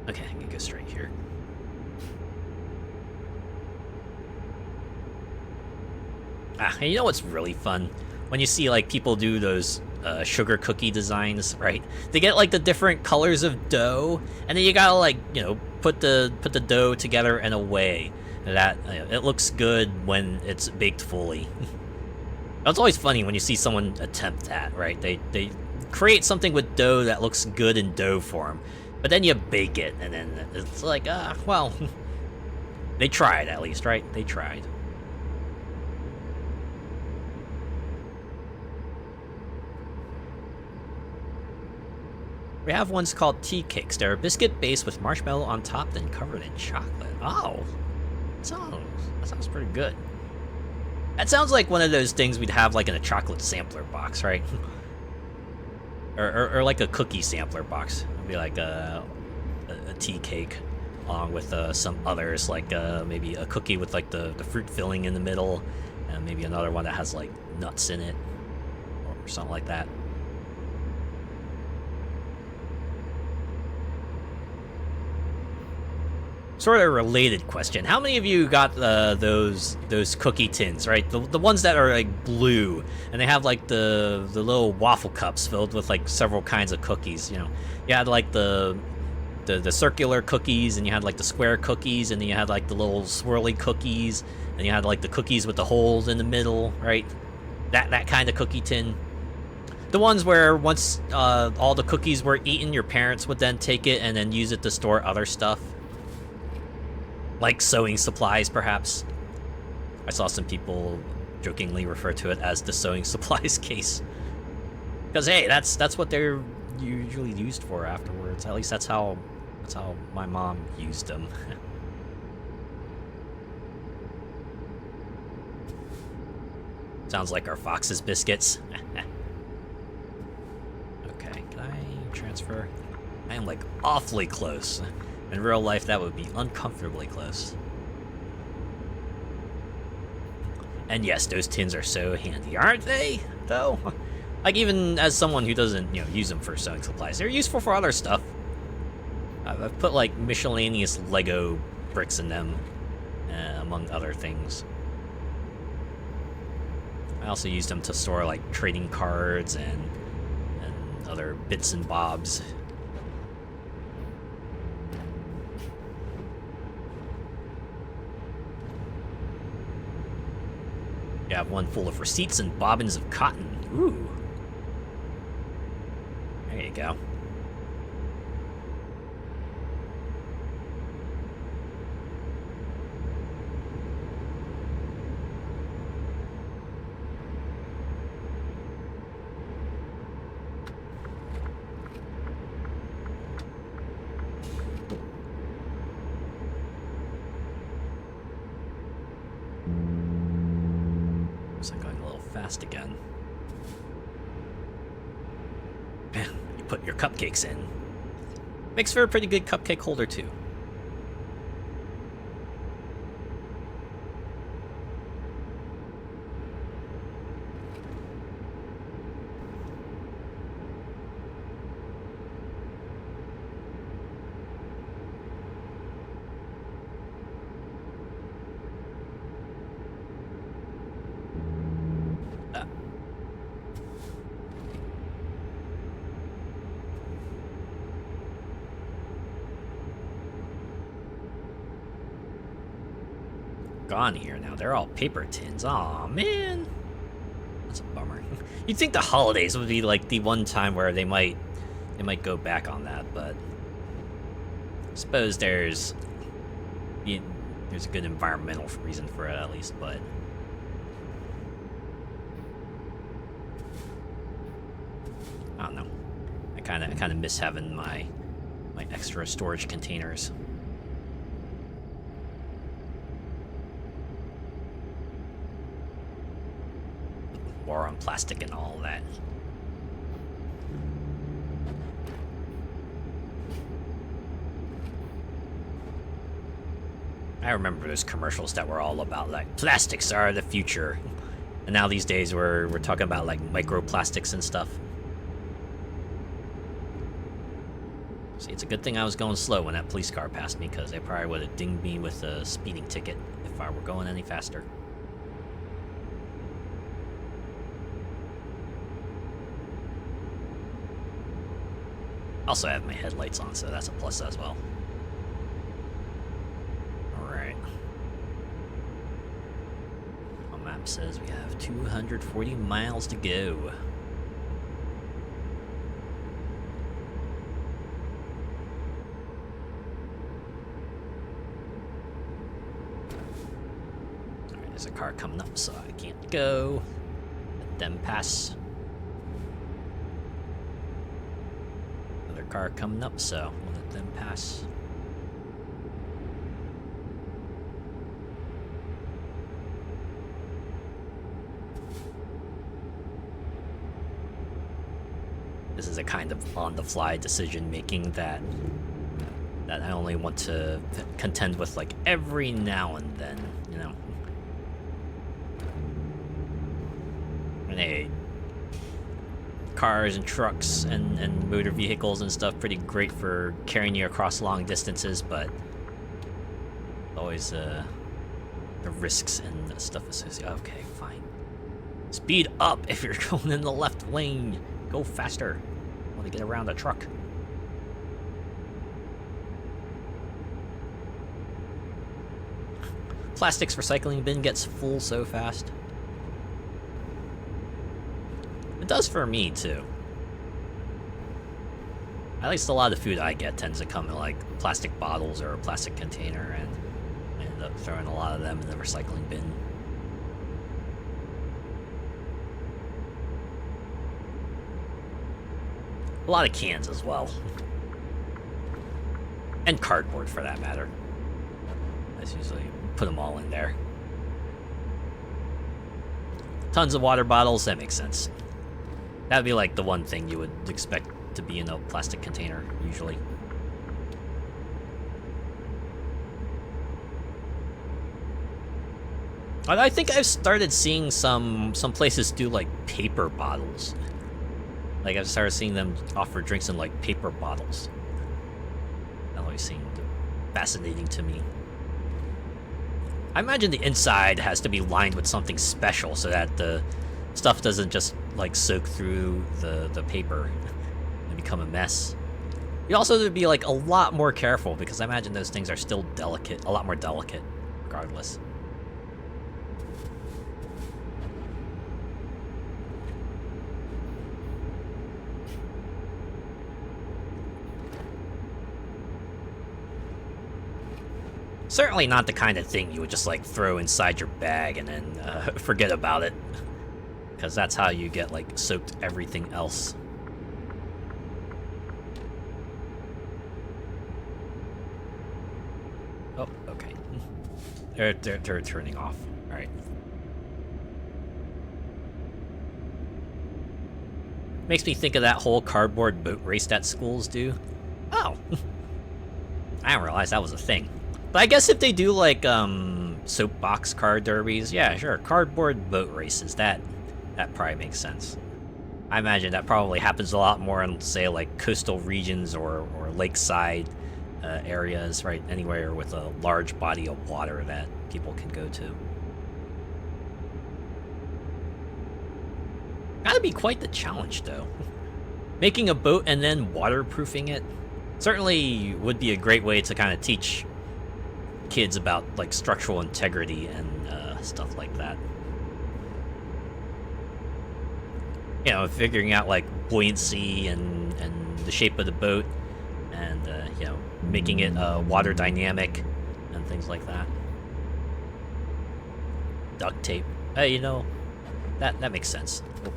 Okay, I can go straight here. And you know what's really fun? When you see like people do those sugar cookie designs, right? They get like the different colors of dough, and then you gotta like, you know, put the dough together in a way that it looks good when it's baked fully. It's always funny when you see someone attempt that, right? They create something with dough that looks good in dough form, but then you bake it, and then it's like, well, they tried at least, right? They tried. We have ones called tea cakes. They're a biscuit base with marshmallow on top, then covered in chocolate. Oh, that sounds pretty good. That sounds like one of those things we'd have like in a chocolate sampler box, right? or like a cookie sampler box. It'd be like a tea cake, along with some others, like maybe a cookie with like the fruit filling in the middle, and maybe another one that has like nuts in it, or something like that. Sort of related question. How many of you got those cookie tins, right? The ones that are like blue, and they have like the little waffle cups filled with like several kinds of cookies, you know? You had like the circular cookies, and you had like the square cookies, and then you had like the little swirly cookies, and you had like the cookies with the holes in the middle, right? That kind of cookie tin. The ones where once all the cookies were eaten, your parents would then take it and then use it to store other stuff. Like sewing supplies, perhaps. I saw some people jokingly refer to it as the sewing supplies case. Because hey, that's what they're usually used for afterwards. At least that's how my mom used them. Sounds like our Fox's biscuits. Okay, can I transfer? I am like awfully close. In real life, that would be uncomfortably close. And yes, those tins are so handy, aren't they? Though, like even as someone who doesn't, use them for sewing supplies, they're useful for other stuff. I've put like miscellaneous Lego bricks in them, among other things. I also use them to store like trading cards and other bits and bobs. You have one full of receipts and bobbins of cotton. Ooh. There you go. Again. You put your cupcakes in. Makes for a pretty good cupcake holder too. Gone here now. They're all paper tins. Aw, man. That's a bummer. You'd think the holidays would be like the one time where they might go back on that, but I suppose there's a good environmental reason for it at least, but I don't know. I kind of miss having my extra storage containers. War on plastic and all that. I remember those commercials that were all about like plastics are the future, and now these days we're talking about like microplastics and stuff. See, it's a good thing I was going slow when that police car passed me, because they probably would have dinged me with a speeding ticket if I were going any faster. Also, I have my headlights on, so that's a plus as well. Alright. My map says we have 240 miles to go. Alright, there's a car coming up, so I can't go. Let them pass. Car coming up, so we'll let them pass. This is a kind of on-the-fly decision making that I only want to contend with like every now and then, Hey, cars and trucks and motor vehicles and stuff pretty great for carrying you across long distances, but always the risks and the stuff associated. Okay, fine. Speed up if you're going in the left lane. Go faster. I want to get around a truck. Plastics recycling bin gets full so fast. It does for me, too. At least a lot of the food I get tends to come in, like, plastic bottles or a plastic container, and I end up throwing a lot of them in the recycling bin. A lot of cans as well. And cardboard, for that matter. I just usually put them all in there. Tons of water bottles, that makes sense. That'd be like the one thing you would expect to be in a plastic container, usually. I think I've started seeing some places do like paper bottles. Like I've started seeing them offer drinks in like paper bottles. That always seemed fascinating to me. I imagine the inside has to be lined with something special so that the stuff doesn't just like soak through the paper and become a mess. You also have to be like a lot more careful because I imagine those things are still delicate, a lot more delicate, regardless. Certainly not the kind of thing you would just like throw inside your bag and then forget about it. Because that's how you get like soaked everything else. Oh, okay. They're turning off. Alright. Makes me think of that whole cardboard boat race that schools do. Oh. I didn't realize that was a thing. But I guess if they do like soapbox car derbies, yeah, sure. Cardboard boat races, that probably makes sense. I imagine that probably happens a lot more in, say, like coastal regions or lakeside areas, right? Anywhere with a large body of water that people can go to. Gotta be quite the challenge, though. Making a boat and then waterproofing it certainly would be a great way to kind of teach kids about like structural integrity and stuff like that. You know, figuring out like buoyancy and the shape of the boat, and you know, making it water dynamic and things like that. Duct tape. Hey, you know, that makes sense. Oh.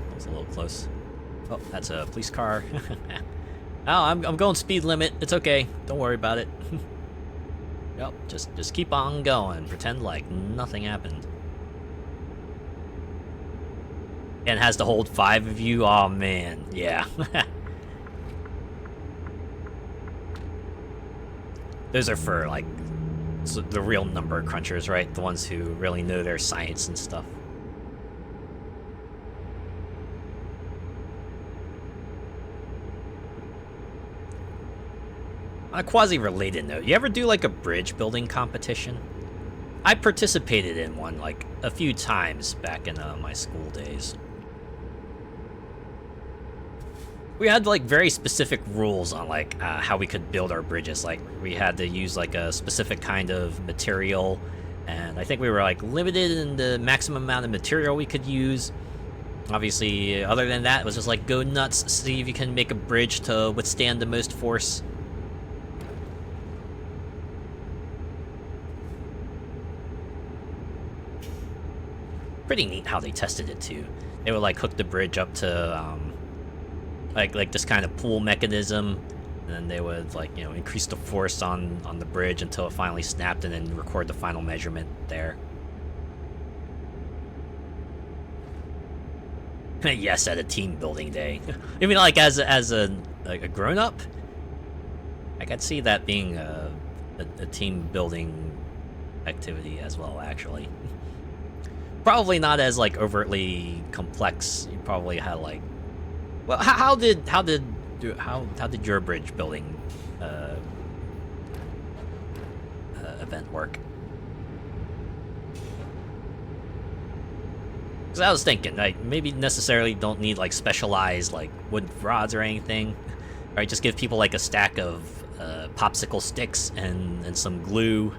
That was a little close. Oh, that's a police car. Oh, I'm going speed limit. It's okay. Don't worry about it. Yep, just keep on going. Pretend like nothing happened. And it has to hold 5 of you. Oh man, yeah. Those are for like the real number crunchers, right? The ones who really know their science and stuff. On a quasi-related note, you ever do like a bridge building competition? I participated in one like a few times back in my school days. We had like very specific rules on like how we could build our bridges. Like we had to use like a specific kind of material, and I think we were like limited in the maximum amount of material we could use. Obviously, other than that, it was just like go nuts, see if you can make a bridge to withstand the most force. Pretty neat how they tested it too. They would like hook the bridge up to like this kind of pull mechanism, and then they would like, you know, increase the force on the bridge until it finally snapped, and then record the final measurement there. Yes, at a team building day. I mean, like as a grown up, I could see that being a team building activity as well, actually. Probably not as like overtly complex. You probably had like, well, how did your bridge building event work? Because I was thinking, like, maybe necessarily don't need like specialized like wood rods or anything, right? Just give people like a stack of popsicle sticks and some glue.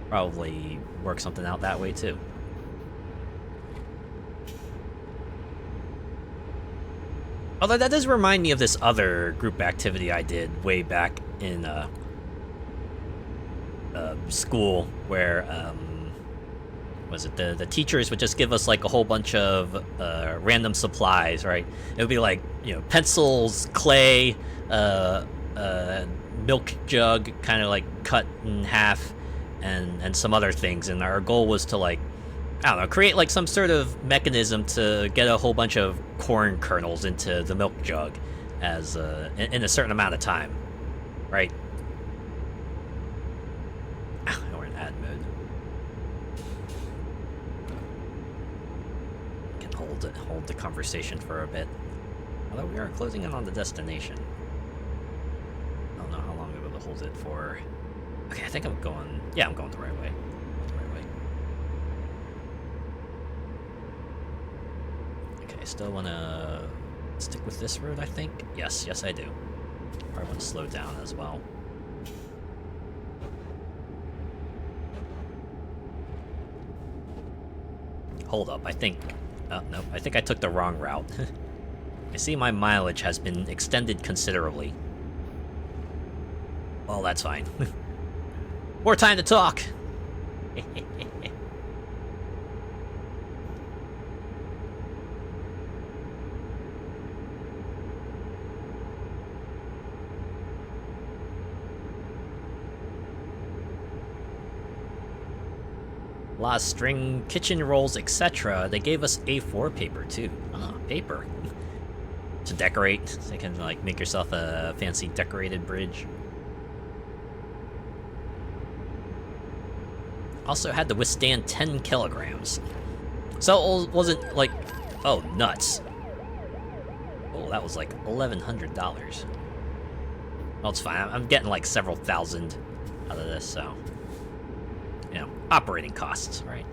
Probably work something out that way too. Although that does remind me of this other group activity I did way back in school, where was it the teachers would just give us like a whole bunch of random supplies, right? It would be like, you know, pencils, clay, milk jug, kind of like cut in half, and some other things, and our goal was to like, I don't know, create like some sort of mechanism to get a whole bunch of corn kernels into the milk jug as in a certain amount of time, right? We're in ad mode. Can hold the conversation for a bit. Although we are closing in on the destination. I don't know how long we're able to hold it for. Okay, I think I'm going. Yeah, I'm going the right way. Okay, still wanna stick with this road, I think. Yes, I do. Probably want to slow down as well. Hold up, I think. Oh no, I think I took the wrong route. I see my mileage has been extended considerably. Well, that's fine. More time to talk! La string, kitchen rolls, etc. They gave us A4 paper too. Ah, paper. To decorate, so you can like make yourself a fancy decorated bridge. Also had to withstand 10 kilograms. So it wasn't like, oh, nuts. Oh, that was like $1,100. Well, it's fine. I'm getting like several thousand out of this, so. You know, operating costs, right?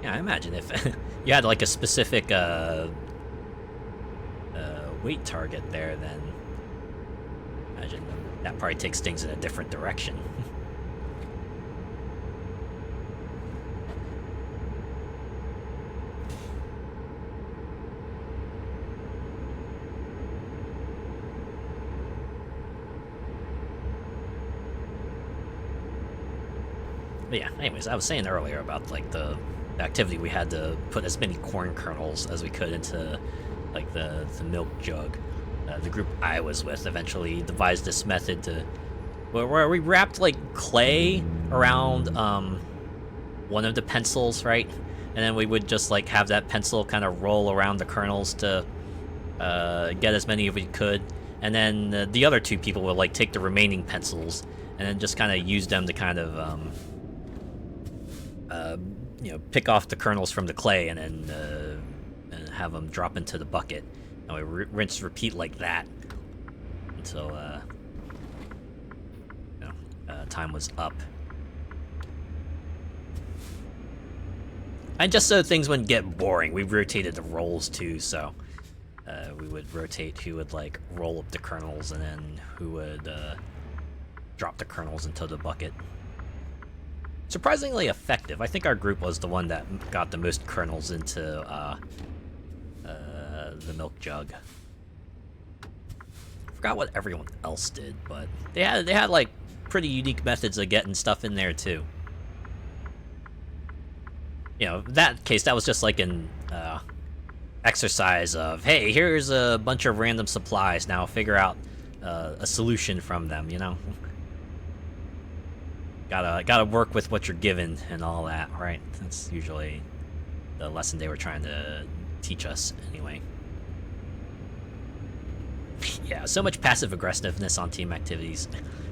Yeah, I imagine if you had like a specific weight target there, then imagine that probably takes things in a different direction. But yeah, anyways, I was saying earlier about like the activity we had to put as many corn kernels as we could into like the milk jug. The group I was with eventually devised this method to where we wrapped like clay around one of the pencils, right? And then we would just like have that pencil kind of roll around the kernels to get as many as we could. And then the other two people would like take the remaining pencils and then just kind of use them to kind of you know, pick off the kernels from the clay and then and have them drop into the bucket. And we rinse, repeat like that until you know, time was up. And just so things wouldn't get boring, we rotated the rolls too. So we would rotate who would like roll up the kernels and then who would drop the kernels into the bucket. Surprisingly effective. I think our group was the one that got the most kernels into the milk jug. Forgot what everyone else did, but they had like pretty unique methods of getting stuff in there too. You know, that case that was just like an exercise of, hey, here's a bunch of random supplies. Now figure out a solution from them. You know. Gotta work with what you're given and all that, right? That's usually the lesson they were trying to teach us, anyway. Yeah, so much passive aggressiveness on team activities.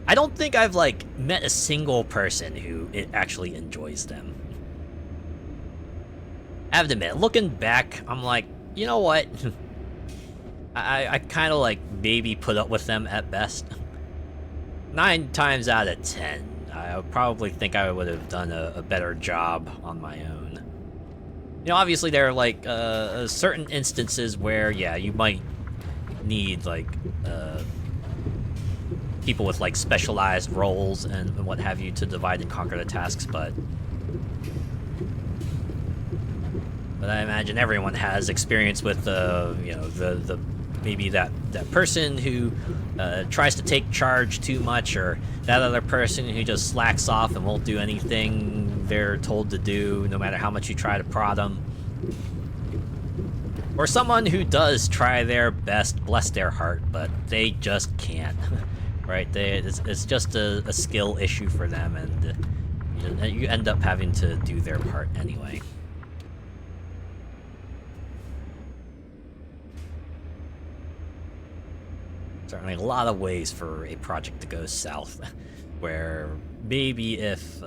I don't think I've like met a single person who actually enjoys them. I have to admit, looking back, I'm like, you know what? I kind of like maybe put up with them at best. 9 times out of 10. I probably think I would have done a better job on my own. You know, obviously there are like certain instances where, yeah, you might need like people with like specialized roles and what have you to divide and conquer the tasks, but I imagine everyone has experience with you know, the maybe that person who tries to take charge too much, or that other person who just slacks off and won't do anything they're told to do, no matter how much you try to prod them. Or someone who does try their best, bless their heart, but they just can't. Right? It's just a skill issue for them, and you end up having to do their part anyway. Certainly a lot of ways for a project to go south, where maybe if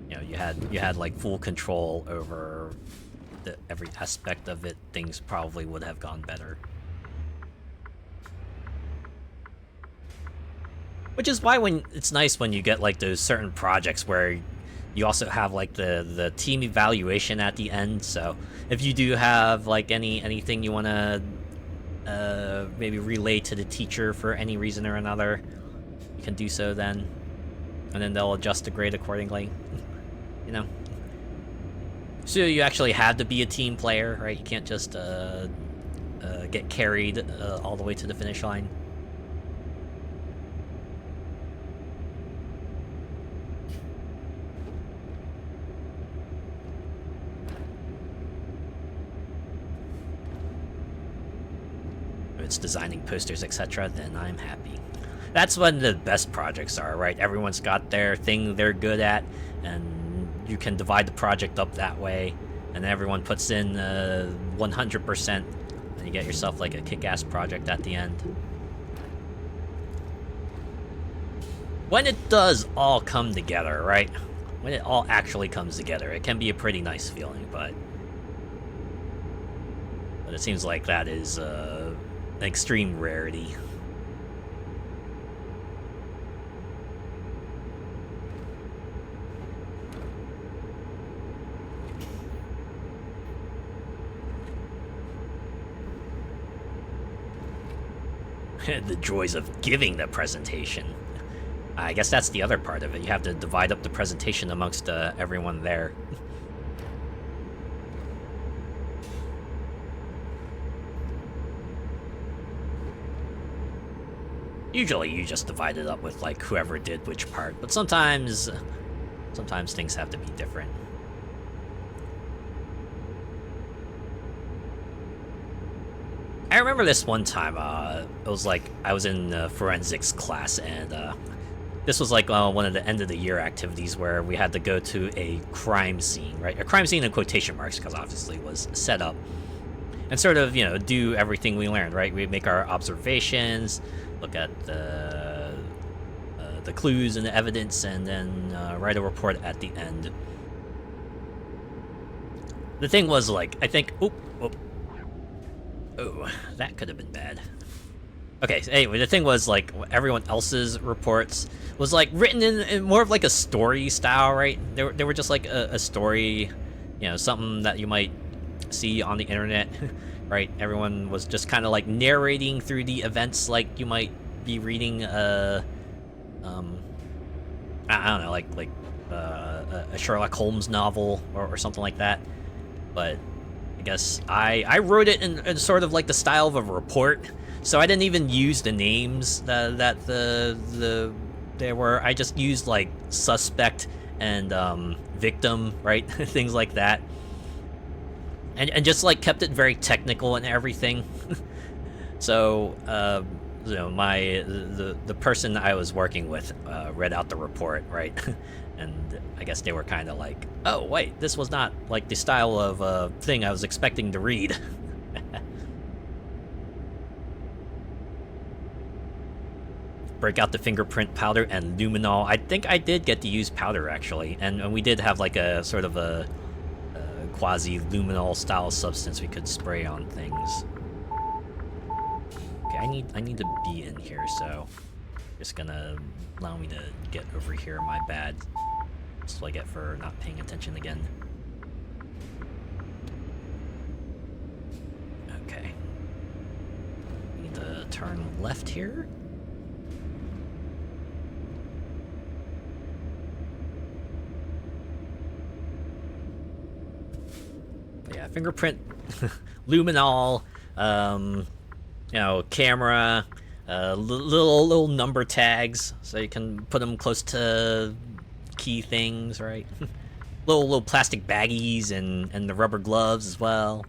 you had like full control over every aspect of it, things probably would have gone better. Which is why when it's nice when you get like those certain projects where you also have like the team evaluation at the end. So if you do have like anything you want to maybe relay to the teacher for any reason or another, you can do so then, and then they'll adjust the grade accordingly. You know. So you actually have to be a team player, right? You can't just get carried all the way to the finish line. If it's designing posters, etc., then I'm happy. That's when the best projects are, right? Everyone's got their thing they're good at, and you can divide the project up that way, and everyone puts in 100%, and you get yourself like a kick-ass project at the end. When it does all come together, right? When it all actually comes together, it can be a pretty nice feeling, but it seems like that is an extreme rarity. The joys of giving the presentation. I guess that's the other part of it. You have to divide up the presentation amongst everyone there. Usually you just divide it up with like whoever did which part, but sometimes things have to be different. I remember this one time, it was like, I was in forensics class, and this was like one of the end of the year activities where we had to go to a crime scene, right? A crime scene in quotation marks, because obviously it was set up. And sort of, do everything we learned, right? We make our observations, look at the clues and the evidence, and then write a report at the end. The thing was, like, I think, oh, that could have been bad. Okay, so anyway, the thing was, like, everyone else's reports was, like, written in more of, like, a story style, right? They were just, like, a story, something that you might see on the internet, right? Everyone was just kind of, like, narrating through the events like you might be reading, I don't know, like a Sherlock Holmes novel or something like that. But I guess I wrote it in sort of like the style of a report, so I didn't even use the names that there were. I just used like suspect and victim, right? Things like that, and just like kept it very technical and everything. So the person I was working with read out the report, right? And I guess they were kind of like, oh, wait, this was not like the style of thing I was expecting to read. Break out the fingerprint powder and luminol. I think I did get to use powder, actually. And we did have like a sort of a quasi-luminol style substance we could spray on things. Okay, I need to be in here, so just gonna allow me to get over here. My bad. That's what I get for not paying attention again. Okay. Need to turn left here. But yeah, fingerprint, luminol, camera, little number tags, so you can put them close to key things, right? little plastic baggies and the rubber gloves as well.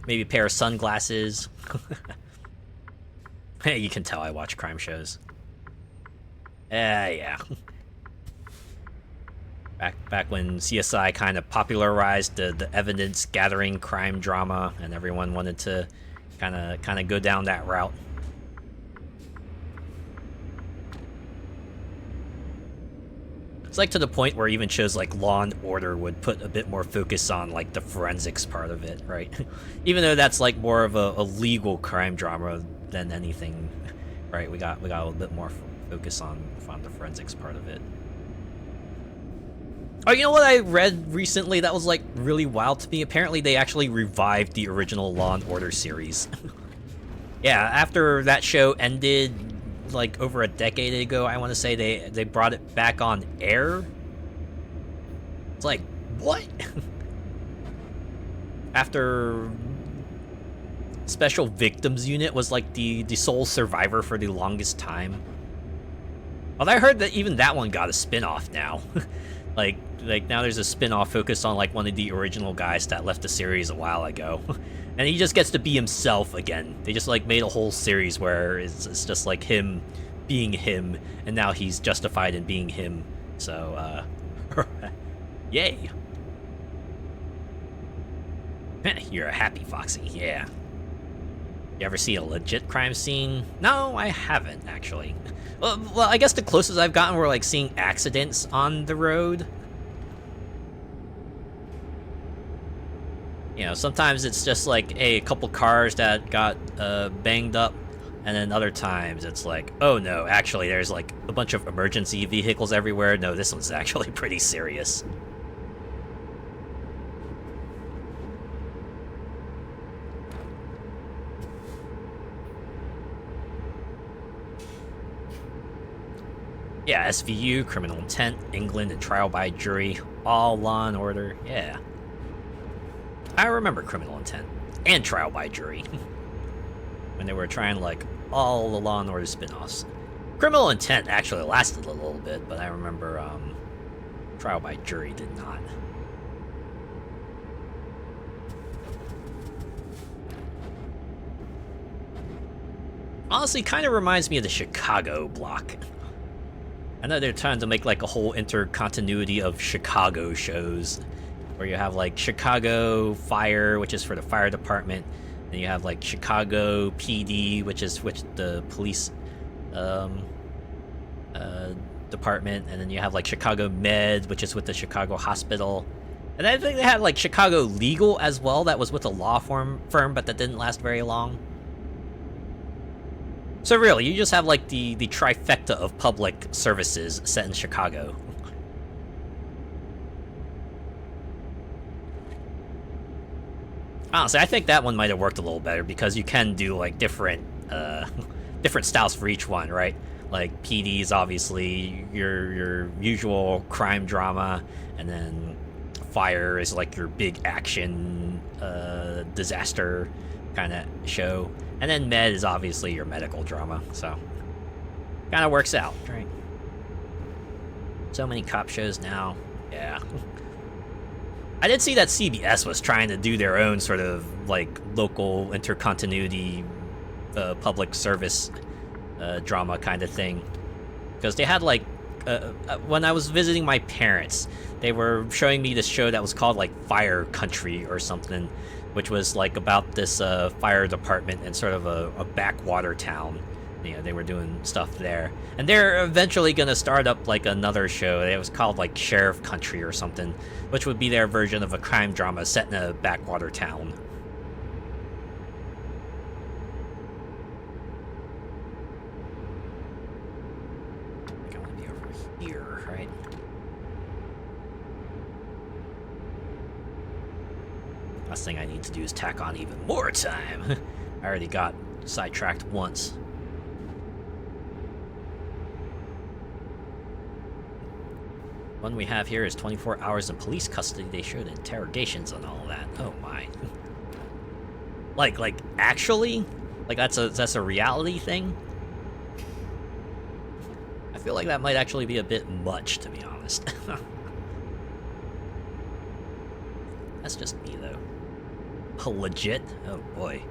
Maybe a pair of sunglasses. Hey, you can tell I watch crime shows. Yeah. Back when CSI kind of popularized the evidence gathering crime drama, and everyone wanted to kind of go down that route. It's like to the point where even shows like Law and Order would put a bit more focus on like the forensics part of it, right? Even though that's like more of a legal crime drama than anything, right? We got a little bit more focus on the forensics part of it. Oh, you know what I read recently that was like really wild to me? Apparently they actually revived the original Law and Order series. Yeah, after that show ended like over a decade ago, I want to say they brought it back on air. It's like, what? After Special Victims Unit was like the sole survivor for the longest time. Although I heard that even that one got a spin-off now. like now there's a spin-off focused on like one of the original guys that left the series a while ago. And he just gets to be himself again. They just like made a whole series where it's just like him being him, and now he's justified in being him. So, yay. You're a happy Foxy, yeah. You ever see a legit crime scene? No, I haven't, actually. Well, I guess the closest I've gotten were like seeing accidents on the road. You know, sometimes it's just like a couple cars that got banged up, and then other times it's like, oh no, actually there's like a bunch of emergency vehicles everywhere. No, this one's actually pretty serious. Yeah, SVU, Criminal Intent, England, and Trial by Jury, all Law and Order, yeah. I remember Criminal Intent and Trial by Jury when they were trying like all the Law and Order spin-offs. Criminal Intent actually lasted a little bit, but I remember Trial by Jury did not. Honestly, kind of reminds me of the Chicago block. I know they're trying to make like a whole intercontinuity of Chicago shows, where you have like Chicago Fire, which is for the fire department, then you have like Chicago PD, which is the police department, and then you have like Chicago Med, which is with the Chicago Hospital, and I think they had like Chicago Legal as well, that was with a law firm, but that didn't last very long. So really, you just have like the trifecta of public services set in Chicago. Honestly, I think that one might have worked a little better because you can do like different styles for each one, right? Like PD is obviously your usual crime drama, and then Fire is like your big action disaster kind of show, and then Med is obviously your medical drama. So kind of works out, right? So many cop shows now, yeah. I did see that CBS was trying to do their own sort of like local intercontinuity public service drama kind of thing, because they had like when I was visiting my parents, they were showing me this show that was called like Fire Country or something, which was like about this fire department in sort of a backwater town. You know, they were doing stuff there, and they're eventually gonna start up like another show. It was called like Sheriff Country or something, which would be their version of a crime drama set in a backwater town. I think I want to be over here, right? Last thing I need to do is tack on even more time. I already got sidetracked once. One we have here is 24 hours in police custody. They showed interrogations and all that. Oh my. like actually? Like that's a reality thing? I I feel like that might actually be a bit much, to be honest. That's just me, though. Oh, legit? Oh, boy.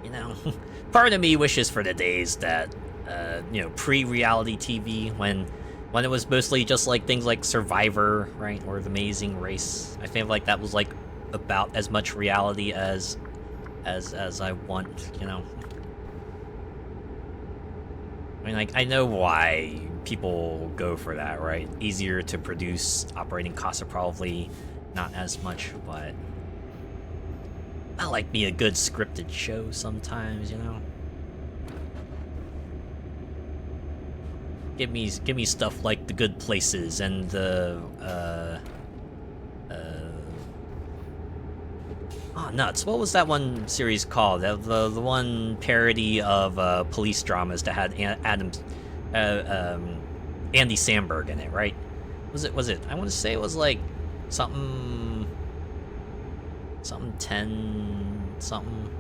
You know, part of me wishes for the days that, you know, pre-reality TV, when it was mostly just like things like Survivor, right, or The Amazing Race. I feel like that was like about as much reality as I want, you know. I mean, like, I know why people go for that, right? Easier to produce, operating costs are probably not as much, but I like me a good scripted show sometimes, you know. Give me stuff like The Good Places and the oh nuts! What was that one series called? The one parody of police dramas that had Andy Samberg in it, right? Was it? I want to say it was like something 10 something.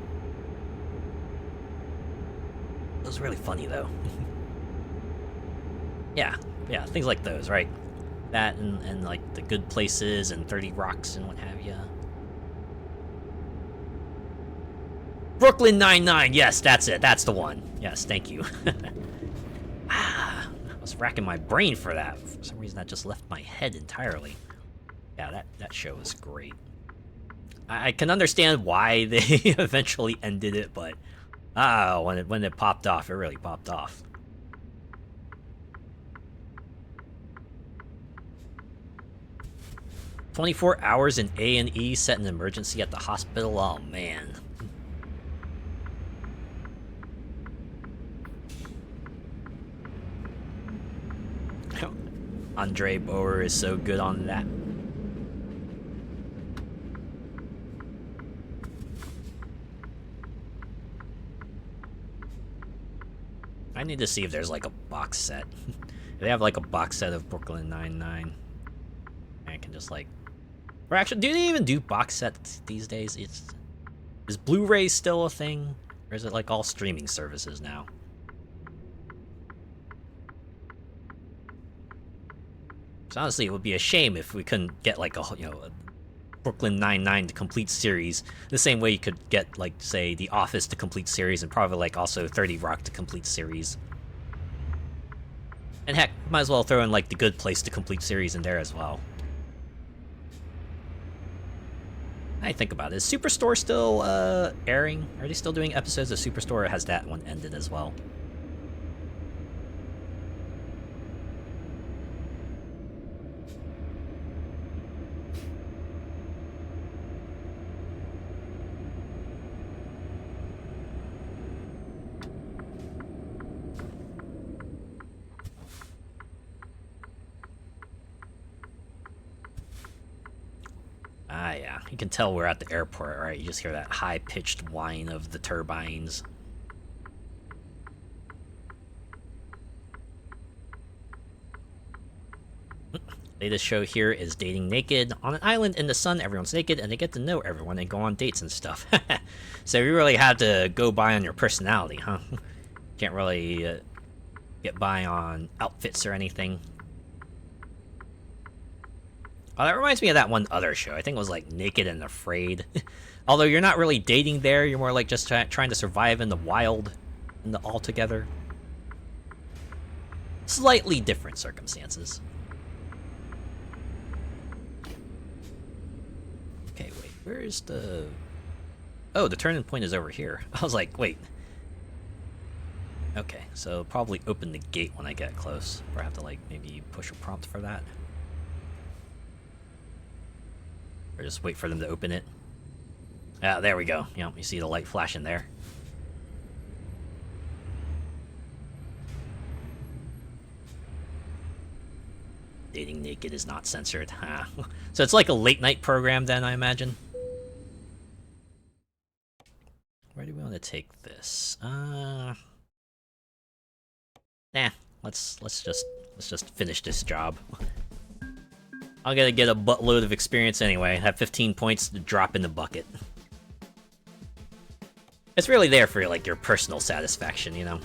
It was really funny though. Yeah, things like those, right? That and like The Good Places and 30 Rocks and what have you. Brooklyn Nine-Nine, yes, that's it. That's the one. Yes, thank you. I was racking my brain for that. For some reason, that just left my head entirely. Yeah, that show was great. I can understand why they eventually ended it, but when it popped off, it really popped off. 24 hours in A&E set an emergency at the hospital. Oh man. Andre Boer is so good on that. I need to see if there's like a box set. If they have like a box set of Brooklyn Nine-Nine, I can just like, or actually, do they even do box sets these days? Is Blu-ray still a thing, or is it like all streaming services now? So honestly, it would be a shame if we couldn't get like a Brooklyn Nine-Nine to complete series the same way you could get like say The Office to complete series and probably like also 30 Rock to complete series. And heck, might as well throw in like The Good Place to complete series in there as well. I think about it. Is Superstore still airing? Are they still doing episodes of Superstore, or has that one ended as well? Ah, yeah. You can tell we're at the airport, right? You just hear that high-pitched whine of the turbines. Latest show here is dating naked. On an island in the sun, everyone's naked, and they get to know everyone and go on dates and stuff. So you really have to go by on your personality, huh? Can't really get by on outfits or anything. Oh, that reminds me of that one other show. I think it was like Naked and Afraid. Although you're not really dating there, you're more like just trying to survive in the wild, in the altogether. Slightly different circumstances. Okay, wait, where's the... Oh, the turning point is over here. I was like, wait. Okay, so probably open the gate when I get close. Or I have to like maybe push a prompt for that. Or just wait for them to open it. Ah, there we go. You see the light flashing there. Dating naked is not censored. Huh. So it's like a late night program then, I imagine. Where do we want to take this? Nah, let's just let's just finish this job. I'm gonna get a buttload of experience anyway. Have 15 points to drop in the bucket. It's really there for like your personal satisfaction, you know.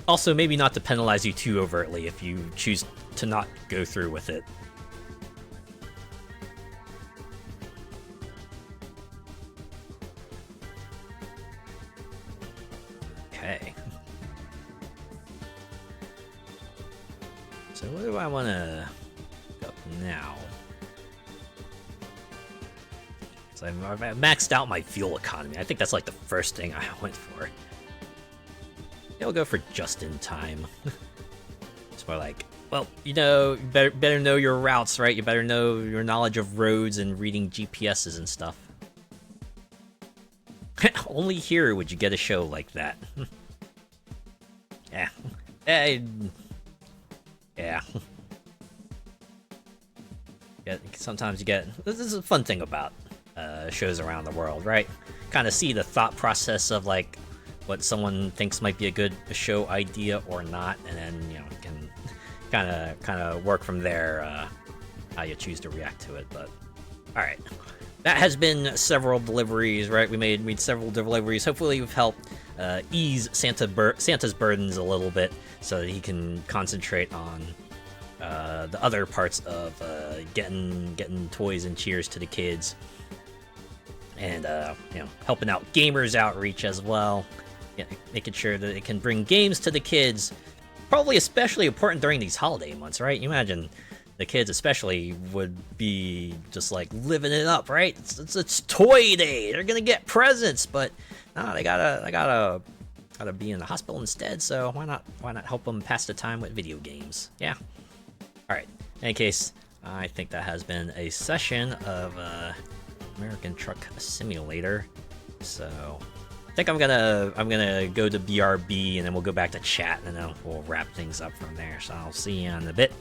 Also, maybe not to penalize you too overtly if you choose to not go through with it. Okay. So where do I want to go now? So I've maxed out my fuel economy. I think that's like the first thing I went for. I'll go for just in time. It's more like, well, you know, you better know your routes, right? You better know your knowledge of roads and reading GPSs and stuff. Only here would you get a show like that. Yeah. Yeah. Sometimes you get... This is a fun thing about shows around the world, right? Kind of see the thought process of, like, what someone thinks might be a good show idea or not, and then, you know, you can kind of work from there, how you choose to react to it, but... Alright. That has been several deliveries, right? We made several deliveries. Hopefully we've helped ease Santa's burdens a little bit so that he can concentrate on the other parts of getting toys and cheers to the kids. And, you know, helping out Gamers Outreach as well. Yeah, making sure that it can bring games to the kids. Probably especially important during these holiday months, right? You imagine the kids especially would be just like living it up, right? It's toy day. They're gonna get presents, but no, they gotta be in the hospital instead. So why not help them pass the time with video games? Yeah. All right. In any case, I think that has been a session of American Truck Simulator. So I think I'm gonna go to BRB and then we'll go back to chat and then we'll wrap things up from there. So I'll see you in a bit.